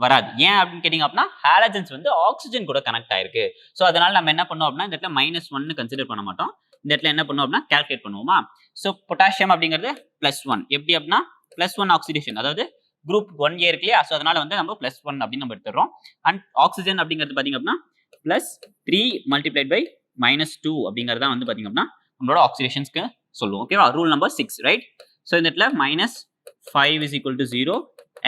வராது. ஏன் அப்படின்னு கேட்டீங்க அப்படின்னா ஹாலஜன்ஸ் வந்து ஆக்சிஜன் கூட கனெக்ட் ஆயிருக்கு. ஸோ அதனால நம்ம என்ன பண்ணோம் அப்படின்னா இந்த இடத்துல -1 கன்சிடர் பண்ண மாட்டோம், இந்த இடத்துல என்ன பண்ணுவோம் அப்படின்னா கால்குலேட் பண்ணுவோமா. ஸோ பொட்டாசியம் அப்படிங்கிறது +1 எப்படி அப்படின்னா +1 ஆக்சிடேஷன், அதாவது குரூப் 1A இருக்கு இல்லையா, ஸோ அதனால வந்து நம்ம +1 அப்படின்னு நம்ம எடுத்துறோம். அண்ட் ஆக்சிஜன் அப்படிங்கிறது பாத்தீங்க அப்படின்னா +3 மல்டிப்ளைட் பை -2 அப்படிங்கிறது தான் வந்து பாத்தீங்க அப்படின்னா நம்மளோட ஆக்சிடேஷன்ஸ்க்கு சொல்லுவோம். ஓகேவா? Rule number 6, right? ஸோ இந்த இடத்துல -5 is equal to 0,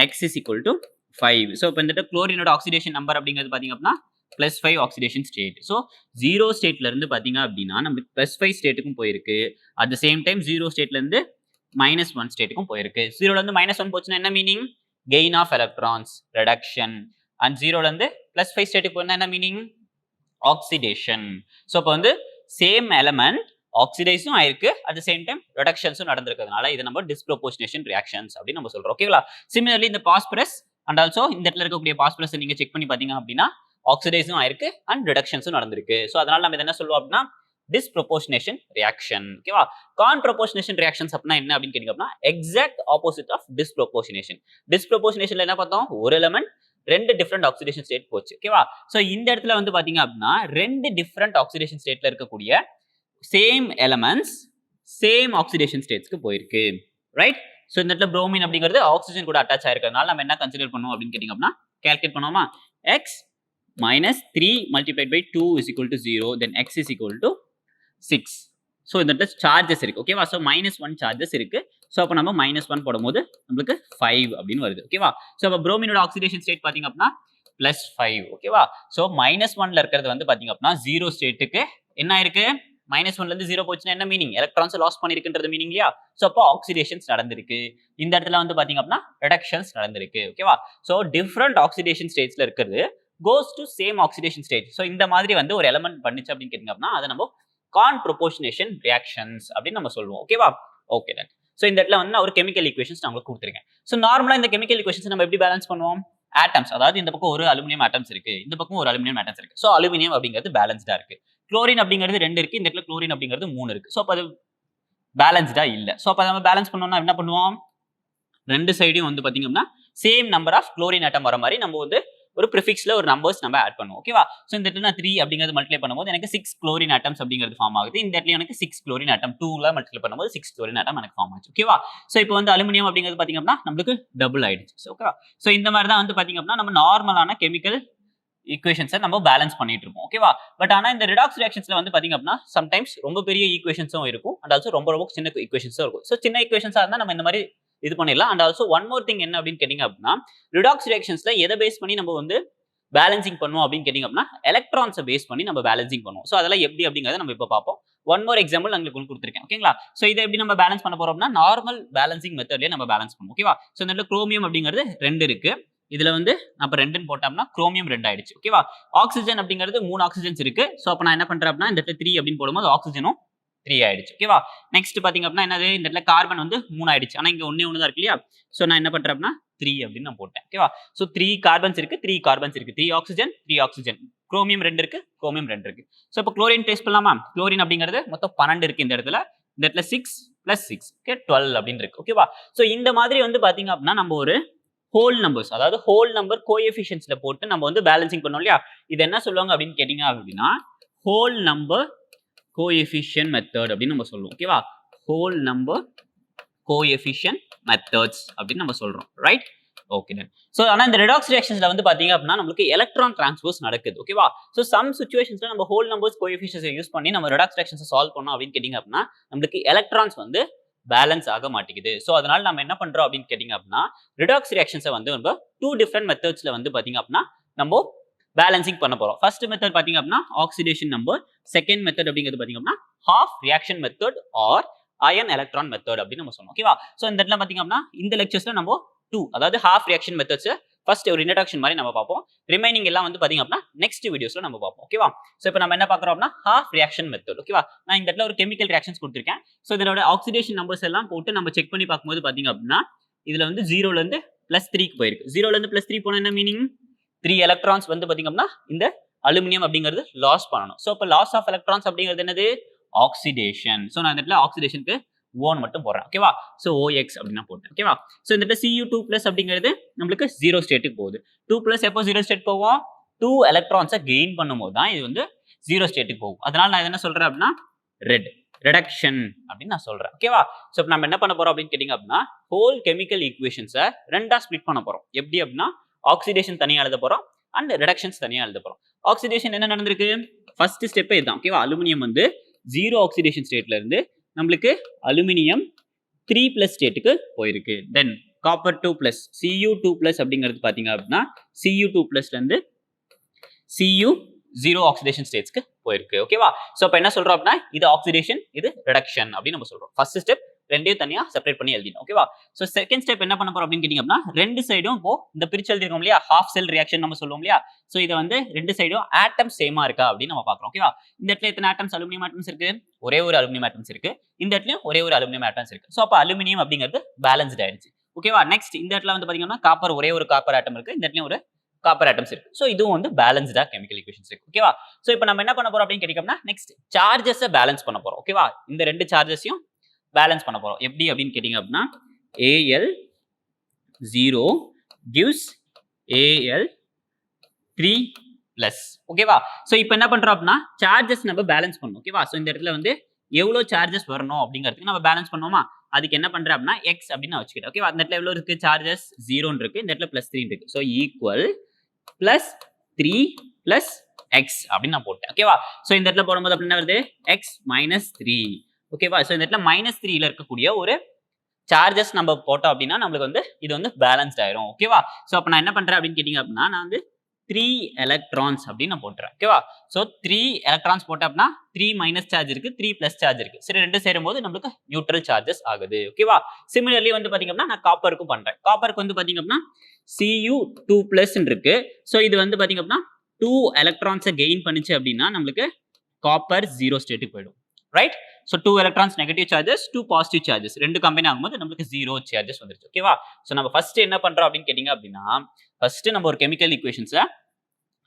x is equal to 5. So இப்போ இந்த இடத்துல குளோரினோட ஆக்சிடேஷன் நம்பர் அப்படிங்கிறது பாத்தீங்க அப்படின்னா +5 ஆக்சிடேஷன் ஸ்டேட். ஸோ 0 ஸ்டேட்ல இருந்து பாத்தீங்க அப்படின்னா நம்மளுக்கு +5 ஸ்டேட்டுக்கும் போயிருக்கு, அட் த சேம் டைம் 0 ஸ்டேட்ல இருந்து -1 ஸ்டேட்டுக்கும் போயிருக்கு. 0ல இருந்து -1 போச்சுன்னா என்ன meaning, gain of electrons, reduction. And 0ல இருந்து +5 ஸ்டேட்டுக்கு போனா என்ன மீனிங், ஆக்சிடேஷன். ஸோ இப்போ வந்து சேம் எலமெண்ட் ஆக்சிடைஸும் ஆயிருக்கு, அட் த சேம் டைம் ரிடக்ஷன்ஸும் நடந்திருக்கிறதுனால இதை நம்ம டிஸ்ப்ரொபோர்ஷனேஷன் ரியாக்ஷன்ஸ் அப்படின்னு நம்ம சொல்றோம். ஓகேங்களா? சிமிலர்லி இந்த பாஸ்பரஸ் அண்ட் ஆல்சோ இந்த இடத்துல இருக்கக்கூடிய பாஸ்பரஸ் நீங்க செக் பண்ணி பாத்தீங்க அப்படின்னா ஆக்சிடைஸும் ஆயிருக்கு அண்ட் ரிடக்ஷன்ஸும் நடந்திருக்கு. ஸோ அதனால நம்ம இதை என்ன சொல்லுவோம் அப்படின்னா டிஸ்ப்ரொபோர்ஷனேஷன் ரியாக்ஷன். ஓகேவா? கான்ப்ரொபோர்ஷனேஷன் ரியாக்ஷன்ஸ் அப்படின்னா என்ன அப்படின்னு கேட்டீங்க அப்படின்னா எக்ஸாக்ட் ஆப்போசிட் ஆஃப் டிஸ்ப்ரொபோர்ஷனேஷன். டிஸ்ப்ரொபோர்ஷனேஷன்ல என்ன பார்த்தோம், ஒரு எலமெண்ட் 2 டிஃபரெண்ட் ஆக்சிடேஷன் ஸ்டேட் போச்சு. ஓகேவா? ஸோ இந்த இடத்துல வந்து பாத்தீங்க அப்படின்னா 2 டிஃபரெண்ட் ஆக்சிடேஷன் ஸ்டேட்ல இருக்கக்கூடிய சேம் எலமெண்ட்ஸ் சேம் ஆக்சிடேஷன் ஸ்டேட்ஸ்க்கு போயிருக்கு, ரைட்? ஸோ இந்த இடத்துல புரோமின் அப்படிங்கிறது ஆக்சிஜன் கூட அட்டாச் ஆயிருக்கிறதுனால நம்ம என்ன கன்சிடர் பண்ணுவோம் அப்படின்னு கேட்டீங்க அப்படின்னா கால்குலேட் பண்ணுவோமா, x -3 multiplied by 2 is equal to 0, then x is equal to 6. So இந்த இடத்துல சார்ஜஸ் இருக்கு. ஓகேவா? ஸோ -1 சார்ஜஸ் இருக்கு. ஸோ அப்போ நம்ம -1 போடும்போது நம்மளுக்கு 5 அப்படின்னு வருது. ஓகேவா? ஸோ அப்போ புரோமினோட ஆக்சிடேஷன் ஸ்டேட் பாத்தீங்க அப்படின்னா +5. ஓகேவா? ஸோ -1ல இருக்கிறது வந்து பாத்தீங்க அப்படின்னா 0 ஸ்டேட்டுக்கு என்ன ஆயிருக்கு, -1ல இருந்து 0 போச்சுன்னா என்ன மீனிங், எலக்ட்ரான்ஸ் லாஸ் பண்ணிருக்குன்றது மீனிங் இல்லையா. ஸோ அப்போ ஆக்சிடேஷன்ஸ் நடந்திருக்கு, இந்த இடத்துல வந்து பாத்தீங்க அப்படின்னா ரிடக்ஷன்ஸ் நடந்திருக்கு. ஓகேவா? ஸோ டிஃபரெண்ட் ஆக்சிடேஷன் ஸ்டேட்ஸ்ல இருக்கிறது goes to same oxidation state. So இந்த மாதிரி வந்து ஒரு எலமெண்ட் பண்ணிச்சு அப்படின்னு கேட்டீங்க அப்படின்னா அதை நம்ம கான்ப்ரொபோர்ஷனேஷன் ரியாக்ஷன்ஸ் அப்படின்னு நம்ம சொல்லுவோம். ஓகேவா? Okay done. ஸோ இந்த இடத்துல வந்து நான் ஒரு கெமிக்கல் ஈக்குவேஷன்ஸ் நான் உங்களுக்கு கொடுத்துருக்கேன். ஸோ நார்மலா இந்த கெமிக்கல் ஈக்குவேஷன்ஸ் நம்ம எப்படி பேலன்ஸ் பண்ணுவோம், ஆட்டம்ஸ், அதாவது இந்த பக்கம் ஒரு அலுமினியம் ஆட்டம்ஸ் இருக்கு, இந்த பக்கம் ஒரு அலுமினியம் ஆட்டம்ஸ் இருக்கு. ஸோ அலுமினியம் அப்படிங்கிறது பேலன்ஸ்டா இருக்கு, குளோரின் அப்படிங்கிறது 2 இருக்கு, இந்த இடத்துல குளோரின் அப்படிங்கிறது 3 இருக்கு. ஸோ அப்போ அது பேலன்ஸ்டா இல்ல. ஸோ அப்போ நம்ம பேலன்ஸ் பண்ணோம்னா என்ன பண்ணுவோம், 2 சைடையும் வந்து பாத்தீங்க அப்படின்னா சேம் நம்பர் ஆஃப் குளோரின் ஆட்டம் வர மாதிரி நம்ம வந்து ஒரு ப்ரிஃபிக்ஸ்ல ஒரு நம்பர்ஸ் நம்ம ஆட் பண்ணுவோம். ஓகேவா? ஸோ இந்த இடத்துல நான் 3 அப்படிங்கிறது மல்டிப்ளை பண்ணும்போது எனக்கு 6 குளோரின் ஆட்டம்ஸ் அப்படிங்கிறது ஃபார்ம் ஆகுது. இந்த இடத்துல எனக்கு 6 குளோரின் ஆட்டம் 2ல மல்டிப்ளை பண்ணும்போது 6 குளோரின் ஆட்டம் எனக்கு ஃபார்ம் ஆச்சு. ஓகேவா? ஸோ இப்போ வந்து அலுமினியம் அப்படிங்கிறது பாத்தீங்க அப்படின்னா நம்மளுக்கு டபுள் ஆயிடுச்சு. ஓகேவா? ஸோ இந்த மாதிரி தான் வந்து பாத்தீங்க அப்படின்னா நம்ம நார்மலான கெமிக்கல் ஈக்குவேஷன்ஸை நம்ம பேலன்ஸ் பண்ணிட்டு இருப்போம். ஓகேவா? பட் ஆனா இந்த ரிடாக்ஸ் ரியாக்ஷன்ஸ்ல வந்து பாத்தீங்க அப்படின்னா சம்டைம்ஸ் ரொம்ப பெரிய ஈக்குவேஷன்ஸும் இருக்கும் அண்ட் ஆல்சோ ரொம்ப ரொம்ப சின்ன ஈக்குவேஷன்ஸும் இருக்கும். ஸோ சின்ன ஈக்குவேஷன்ஸா இருந்தா நம்ம இந்த மாதிரி இது பண்ணிடலாம். And also one more thing என்ன அப்படின்னு கேட்டீங்க அப்படின்னா ரிடாக்ஸ் ரியாக்ஷன்ஸ்ல எதை பேஸ் பண்ணி நம்ம வந்து பேலன்சிங் பண்ணுவோம் அப்படின்னு கேட்டீங்க அப்படின்னா எலக்ட்ரான்ஸை பேஸ் பண்ணி நம்ம பேலன்சிங் பண்ணுவோம். ஸோ அதெல்லாம் எப்படி அப்படிங்கிறத நம்ம இப்போ பார்ப்போம். ஒன் மோர் எக்ஸாம்பிள் உங்களுக்கு கொடுத்துருக்கேன். ஓகேங்களா? ஸோ இதை எப்படி நம்ம பேலன்ஸ் பண்ண போறோம்னா நார்மல் பேலன்சிங் மெத்தட்லயே நம்ம பேலன்ஸ் பண்ணுவோம். ஓகேவா? ஸோ இந்த இடத்துல குரோமியம் அப்படிங்கிறது 2 இருக்கு, இதுல வந்து நம்ம 2ன்னு போட்டோம்னா குரோமியம் 2 ஆயிடுச்சு. ஓகேவா? ஆக்சிஜன் அப்படிங்கிறது 3 ஆக்சிஜன்ஸ் இருக்கு. ஸோ அப்போ நான் என்ன பண்றேன் அப்படின்னா இந்த இடத்துல 3 அப்படின்னு போடும்போது ஆக்சிஜனும் 3 ஆயிடுச்சு. ஓகேவா? நெக்ஸ்ட் பாத்தீங்க அப்படின்னா என்னது, இந்த இடத்துல கார்பன் வந்து 3 ஆயிடுச்சு. ஆனா இங்க ஒண்ணே ஒன்று தான் இருக்கு இல்லையா. ஸோ நான் என்ன பண்றேன் அப்படின்னா 3 அப்படின்னு நான் போட்டேன். ஓகேவா? ஸோ 3 கார்பன்ஸ் இருக்கு, 3 கார்பன்ஸ் இருக்கு, 3 ஆக்சிஜன் 3 ஆக்சிஜன், குரோமியம் 2 இருக்கு, குரோமியம் 2 இருக்கு. ஸோ இப்போ குளோரின் டேஸ்ட் பண்ணலாமா. குளோரின் அப்படிங்கிறது மொத்தம் 12 இருக்கு இந்த இடத்துல, 6 + 6 ஓகே 12 அப்படின்னு இருக்கு. ஓகேவா? ஸோ இந்த மாதிரி வந்து பாத்தீங்க அப்படின்னா நம்ம ஒரு ஹோல் நம்பர்ஸ், அதாவது ஹோல் நம்பர் கோஎஃபிஷியன்ட்ஸ்ல போட்டு நம்ம வந்து பேலன்சிங் பண்ணோம் இல்லையா. இது என்ன சொல்லுவாங்க அப்படின்னு கேட்டீங்க அப்படின்னா ஹோல் நம்பர் கோஎஃபிஷியன்ட் மெத்தட் அப்படின்னு நம்ம சொல்லுவோம். ஓகேவா? ஹோல் நம்பர் கோஎஃபிஷியன்ட் மெத்தட்ஸ் அப்படின்னு நம்ம சொல்றோம், ரைட்? Okay done. ஸோ ஆனால் இந்த ரெடாக்ஸ் ரியாக்ஷன்ஸ்ல வந்து பாத்தீங்க அப்படின்னா நம்மளுக்கு எலக்ட்ரான் டிரான்ஸ்போஸ் நடக்குது. ஓகேவா? ஸோ சம் சிச்சுவேஷன்ஸ்ல நம்ம ஹோல் நம்பர்ஸ் கோஎஃபிஷியன்ட்ஸை யூஸ் பண்ணி நம்ம ரெடாக்ஸ் ரியாக்ஷன்ஸை சால்வ் பண்ணோம் அப்படின்னு கேட்டீங்க அப்படின்னா நம்மளுக்கு எலக்ட்ரான்ஸ் வந்து பேலன்ஸ் ஆக மாட்டேங்குது. ஸோ அதனால நம்ம என்ன பண்றோம் அப்படின்னு கேட்டீங்க அப்படின்னா ரிடாக்ஸ் ரியாக்ஷன்ஸை வந்து நம்ம 2 டிஃபரெண்ட் மெத்தட்ஸ்ல வந்து பாத்தீங்க அப்படின்னா நம்ம பேலன்சிங் பண்ண போறோம். ஃபர்ஸ்ட் மெத்தட் பாத்தீங்க அப்படின்னா ஆக்சிடேஷன் நம்பர், செகண்ட் மெத்தட் அப்படிங்கிறது பாத்தீங்க அப்படின்னா half reaction method or ion electron method அப்படின்னு நம்ம சொன்னோம். ஓகேவா? ஸோ இந்த இடத்துல பாத்தீங்க அப்படின்னா இந்த லெக்சர்ஸ்ல நம்ம 2 அதாவது half reaction methods ஃபர்ஸ்ட் ஒரு இன்ட்ரோடக்ஷன் மாதிரி நம்ம பார்ப்போம். ரிமைனிங் எல்லாம் வந்து பாத்தீங்க அப்படின்னா நெக்ஸ்ட் வீடியோஸ்ல நம்ம பார்ப்போம். ஓகேவா? சோ இப்போ நம்ம என்ன பார்க்கறோம் அப்படின்னா half reaction method. ஓகேவா? நான் இந்த இடத்துல ஒரு கெமிக்கல் ரியாக்ஷன்ஸ் கொடுத்திருக்கேன். சோ இதோட ஆக்சிடேஷன் நம்பர்ஸ் எல்லாம் போட்டு நம்ம செக் பண்ணி பார்க்கும்போது பாத்தீங்க அப்படின்னா இதுல வந்து 0ல இருந்து +3 க்கு போயிருக்கு. 0ல இருந்து +3 போனா என்ன மீனிங்? 3 எலக்ட்ரான்ஸ் வந்து பாத்தீங்க அப்படின்னா இந்த அலுமினியம் அப்படிங்கிறது லாஸ் பண்ணணும். சோ அப்ப லாஸ் ஆஃப் எலக்ட்ரான்ஸ் அப்படிங்கிறது என்னது? ஆக்சிடேஷன். சோ நான் இந்த இடத்துல ஆக்சிடேஷனுக்கு O மட்டும் போடுறேன். ஓகேவா? சோ OX அப்படினா போட்டேன். ஓகேவா? சோ இந்த இடத்துல Cu2+ அப்படிங்கிறது நமக்கு 0 ஸ்டேட்டுக்கு போகுது. 2+ எப்போ 0 ஸ்டேட் போகும்? 2 எலக்ட்ரான்ஸை கெயின் பண்ணும்போது தான் இது வந்து 0 ஸ்டேட்டுக்கு போகும். அதனால நான் என்ன சொல்றேன் அப்படின்னா ரெட் ரிடக்ஷன் அப்படின்னு நான் சொல்றேன். ஓகேவா? சோ இப்போ நம்ம என்ன பண்ண போறோம் அப்படின்னு கேட்டிங்க அப்படின்னா ஹோல் கெமிக்கல் ஈக்குவேஷன்ஸை ரெண்டா ஸ்ப்ளிட் பண்ண போறோம். எப்படி அப்படின்னா ஆக்சிடேஷன் தனியா எழுத போறோம் அண்ட் ரிடக்ஷன்ஸ் தனியா எழுத போறோம். ஆக்சிடேஷன் என்ன நடந்திருக்கு? ஃபர்ஸ்ட் ஸ்டெப்பே இதுதான். ஓகேவா? அலுமினியம் வந்து 0 ஆக்சிடேஷன் ஸ்டேட்ல இருந்து நம்மளுக்கு அலுமினியம் 3+ ஸ்டேட்டுக்கு போயிருக்கு. தென் காப்பர் 2+ Cu2+ அப்படிங்கிறது பாத்தீங்க அப்படின்னா Cu2+ல இருந்து Cu0 ஆக்சிடேஷன் ஸ்டேட்ஸ்க்கு போயிருக்கு. ஓகேவா? சோ அப்ப என்ன சொல்றோம் அப்படின்னா இது ஆக்சிடேஷன், இது ரிடக்ஷன் அப்படின்னு நம்ம சொல்றோம். ஃபர்ஸ்ட் ஸ்டெப் ரெண்டையும் தனியா செப்பரேட் பண்ணி எழுதிடும். ஓகேவா? சோ செகண்ட் ஸ்டெப் என்ன பண்ண போறோம் அப்படின்னு கேட்டிங்க அப்படின்னா ரெண்டு சைடும் இப்போ இந்த பிரிச்சு எழுதிருக்கோம் இல்லையா ஹாஃப் செல் ரியாக்ஷன் நம்ம சொல்லுவோம் இல்லையா சோ இத வந்து ரெண்டு சைடும் ஆட்டம் சேமா இருக்கா அப்படின்னு நம்ம பார்க்கறோம். ஓகேவா? இந்த இடத்துல எத்தனை ஆட்டம்ஸ் அலுமினியம் ஆட்டம்ஸ் இருக்கு? ஒரே ஒரு அலுமினியம் ஆட்டம்ஸ் இருக்கு. இந்த இடத்துலயும் ஒரே ஒரு அலுமினியம் ஆட்டம்ஸ் இருக்கு. சோ அப்ப அலுமினியம் அப்படிங்கிறது பேலன்ஸ்ட் ஆயிடுச்சு. ஓகேவா? நெக்ஸ்ட் இந்த இடத்துல வந்து பாத்தீங்கன்னா காப்பர் ஒரே ஒரு காப்பர் ஆட்டம் இருக்கு. இந்த இடத்துலயும் ஒரு காப்பர் ஆட்டம்ஸ் இருக்கு. சோ இதுவும் வந்து பேலன்ஸ்டா கெமிக்கல் ஈக்குவேஷன்ஸ் இருக்கு. ஓகேவா? சோ இப்போ நம்ம என்ன பண்ண போறோம் அப்படின்னு கேட்டிங்கன்னா நெக்ஸ்ட் சார்ஜஸ் பேலன்ஸ் பண்ண போறோம். ஓகேவா? இந்த ரெண்டு சார்ஜஸையும் பேலன்ஸ் பண்ண போறோம். எப்படி அப்படின்னு கேட்டிங்க அப்படின்னா Al0 gives Al3+. ஓகேவா? சோ இப்போ என்ன பண்றோம் அப்படின்னா சார்ஜஸ் நம்ம பேலன்ஸ் பண்ணணும். ஓகேவா? சோ இந்த இடத்துல வந்து எவ்வளவு சார்ஜஸ் வரணும் அப்படிங்கிறதுக்கு நம்ம பேலன்ஸ் பண்ணுவோமா? அதுக்கு என்ன பண்றேன் அப்படின்னா x அப்படின்னு நான் வச்சுக்கிட்டேன். ஓகேவா? இந்த இடத்துல எவ்வளவு இருக்கு? சார்ஜஸ் 0 இருக்கு. இந்த இடத்துல +3 இருக்கு. சோ ஈக்குவல் +3 + x அப்படின்னு நான் போட்டேன். ஓகேவா? சோ இந்த இடத்துல போடும்போது அப்படி என்ன வருது? x - 3. ஓகேவா? சோ இந்த இடத்துல -3ல இருக்கக்கூடிய ஒரு சார்ஜஸ் நம்ம போட்டோம் அப்படின்னா நமக்கு வந்து இது வந்து பேலன்ஸ்ட் ஆயிரும். ஓகேவா? சோ அப்ப நான் என்ன பண்றேன் அப்படின்னு கேட்டிங்க அப்படின்னா நான் வந்து 3 எலக்ட்ரான்ஸ் அப்படின்னு நான் போட்டுறேன். ஓகேவா? சோ 3 எலக்ட்ரான்ஸ் போட்டேன் அப்படின்னா 3 மைனஸ் சார்ஜ் இருக்கு, 3+ சார்ஜ் இருக்கு. சரி ரெண்டு சேரும்போது நமக்கு நியூட்ரல் சார்ஜஸ் ஆகுது. ஓகேவா? சிமிலர்லி வந்து பாத்தீங்க அப்படின்னா நான் காப்பருக்கும் பண்றேன். காப்பருக்கு வந்து பாத்தீங்க அப்படின்னா Cu2+ இருக்கு. சோ இது வந்து பாத்தீங்க அப்படின்னா 2 எலக்ட்ரான்ஸை கெயின் பண்ணுச்சு அப்படின்னா நமக்கு காப்பர் 0 ஸ்டேட்டுக்கு போயிடும். Right? So 2 electrons negative charges, 2 positive charges ரெண்டு கம்பைன் ஆகும்போது நமக்கு 0 சார்ஜஸ் வந்துருச்சு. ஓகேவா? சோ நம்ம ஃபர்ஸ்ட் என்ன பண்றோம் அப்படின்னு கேட்டிங்க அப்படின்னா ஃபர்ஸ்ட் நம்ம ஒரு கெமிக்கல் ஈக்குவேஷன்ஸை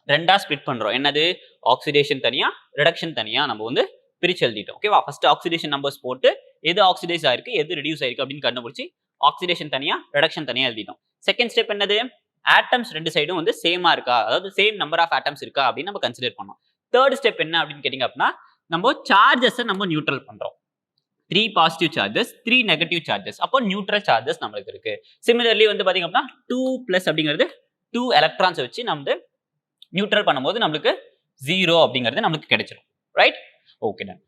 ரெண்டா ஸ்ப்ளிட் பண்றோம். என்னது? ஆக்சிடேஷன் தனியா, ரிடக்ஷன் தனியா நம்ம வந்து பிரிச்சு எழுதிட்டோம். ஓகேவா? ஃபர்ஸ்ட் ஆக்சிடேஷன் நம்பர்ஸ் போட்டு எது ஆக்சிடைஸ் ஆயிருக்கு, எது ரெடியூஸ் ஆயிருக்கு அப்படின்னு கண்டுபிடிச்சு ஆக்சிடேஷன் தனியா, ரிடக்ஷன் தனியா எழுதிட்டோம். செகண்ட் ஸ்டெப் என்னது? ஆட்டம்ஸ் ரெண்டு சைடும் வந்து சேமா இருக்கா, அதாவது சேம் நம்பர் ஆஃப் ஆட்டம்ஸ் இருக்கா அப்படின்னு நம்ம கன்சிடர் பண்ணோம். தேர்ட் ஸ்டெப் என்ன அப்படின்னு கேட்டிங்க அப்படின்னா நம்ம சார்ஜஸை நம்ம நியூட்ரல் பண்றோம். 3 பாசிட்டிவ் சார்ஜஸ், 3 நெகட்டிவ் சார்ஜஸ். அப்போ நியூட்ரல் சார்ஜஸ் நமக்கு இருக்கு. சிமிலர்லி வந்து பாத்தீங்க அப்படின்னா 2+ அப்படிங்கிறது 2 எலக்ட்ரான்ஸ் வச்சு நம்ம நியூட்ரல் பண்ணும்போது நமக்கு 0 அப்படிங்கிறது நமக்கு கிடைச்சிடும். ரைட்? Okay done.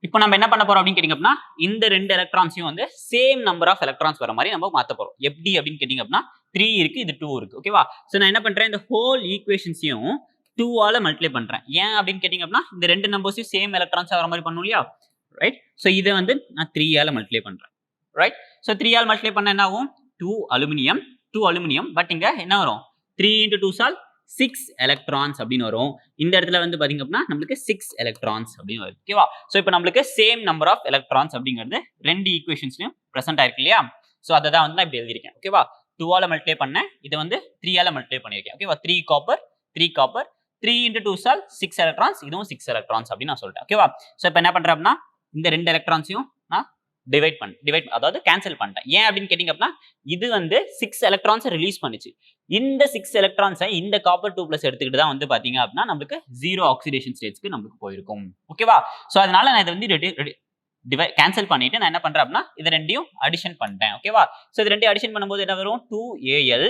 இப்போ நம்ம என்ன பண்ண போறோம் அப்படின்னு கேட்டிங்க அப்படின்னா இந்த ரெண்டு எலக்ட்ரான்ஸையும் வந்து சேம் நம்பர் ஆஃப் எலக்ட்ரான்ஸ் வர மாதிரி நம்ம மாத்த போறோம். எப்படி அப்படின்னு கேட்டிங்க அப்படின்னா 3 இருக்கு, இது 2 இருக்கு. ஓகேவா? சோ நான் என்ன பண்றேன் இந்த ஹோல் ஈக்குவேஷன்ஸையும் 2 ஆல மல்டிப்ளை பண்றேன். ஏன் அப்படின்னு கேட்டிங்க அப்படின்னா இந்த ரெண்டு நம்பர்ஸையும் சேம் எலக்ட்ரான்ஸா வர மாதிரி பண்ணும் இல்லையா? ரைட்? சோ இதை வந்து நான் 3 ஆல மல்டிப்ளை பண்றேன். ரைட்? சோ 3 ஆல் மல்டிப்ளை பண்ணா என்ன ஆகும்? 2 அலுமினியம். பட் இங்க என்ன வரும்? 3 × 2 சால் 6 எலக்ட்ரான்ஸ் அப்படின்னு வரும். இந்த இடத்துல வந்து பாத்தீங்க அப்படின்னா நமக்கு 6 எலக்ட்ரான்ஸ் அப்படின்னு வரும். ஓகேவா? சோ இப்போ நமக்கு சேம் நம்பர் ஆஃப் எலக்ட்ரான்ஸ் அப்படிங்கிறது ரெண்டு ஈக்குவேஷன்ஸ்லயும் பிரசன்ட் ஆயிருக்கு இல்லையா? சோ அதை தான் வந்து நான் இப்படி எழுதியிருக்கேன். ஓகேவா? 2 ஆல மல்டிப்ளை பண்ணேன், இதை வந்து 3 ஆல மல்டிப்ளை பண்ணியிருக்கேன். ஓகேவா? 3 காப்பர் 3 × 2 சால் 6 எலக்ட்ரான்ஸ், இதுவும் 6 எலக்ட்ரான்ஸ் அப்படின்னு நான் சொல்லிட்டேன். ஓகேவா? சோ இப்போ என்ன பண்றேன் அப்படின்னா இந்த ரெண்டு எலக்ட்ரான்ஸையும் நான் டிவைட் அதாவது கேன்சல் பண்ணிட்டேன். ஏன் அப்படின்னு கேட்டிங்க அப்படின்னா இது வந்து 6 எலக்ட்ரான்ஸை ரிலீஸ் பண்ணுச்சு. இந்த 6 எலக்ட்ரான்ஸை இந்த காப்பர் 2+ எடுத்துக்கிட்டு தான் வந்து பாத்தீங்க அப்படின்னா நமக்கு 0 ஆக்சிடேஷன் ஸ்டேட்ஸ்க்கு நமக்கு போயிருக்கும். ஓகேவா? சோ அதனால நான் இதை வந்து கேன்சல் பண்ணிட்டு நான் என்ன பண்றேன் அப்படின்னா இது ரெண்டையும் அடிஷன் பண்ணிட்டேன். ஓகேவா? சோ இது ரெண்டையும் அடிஷன் பண்ணும்போது என்ன வரும்? 2Al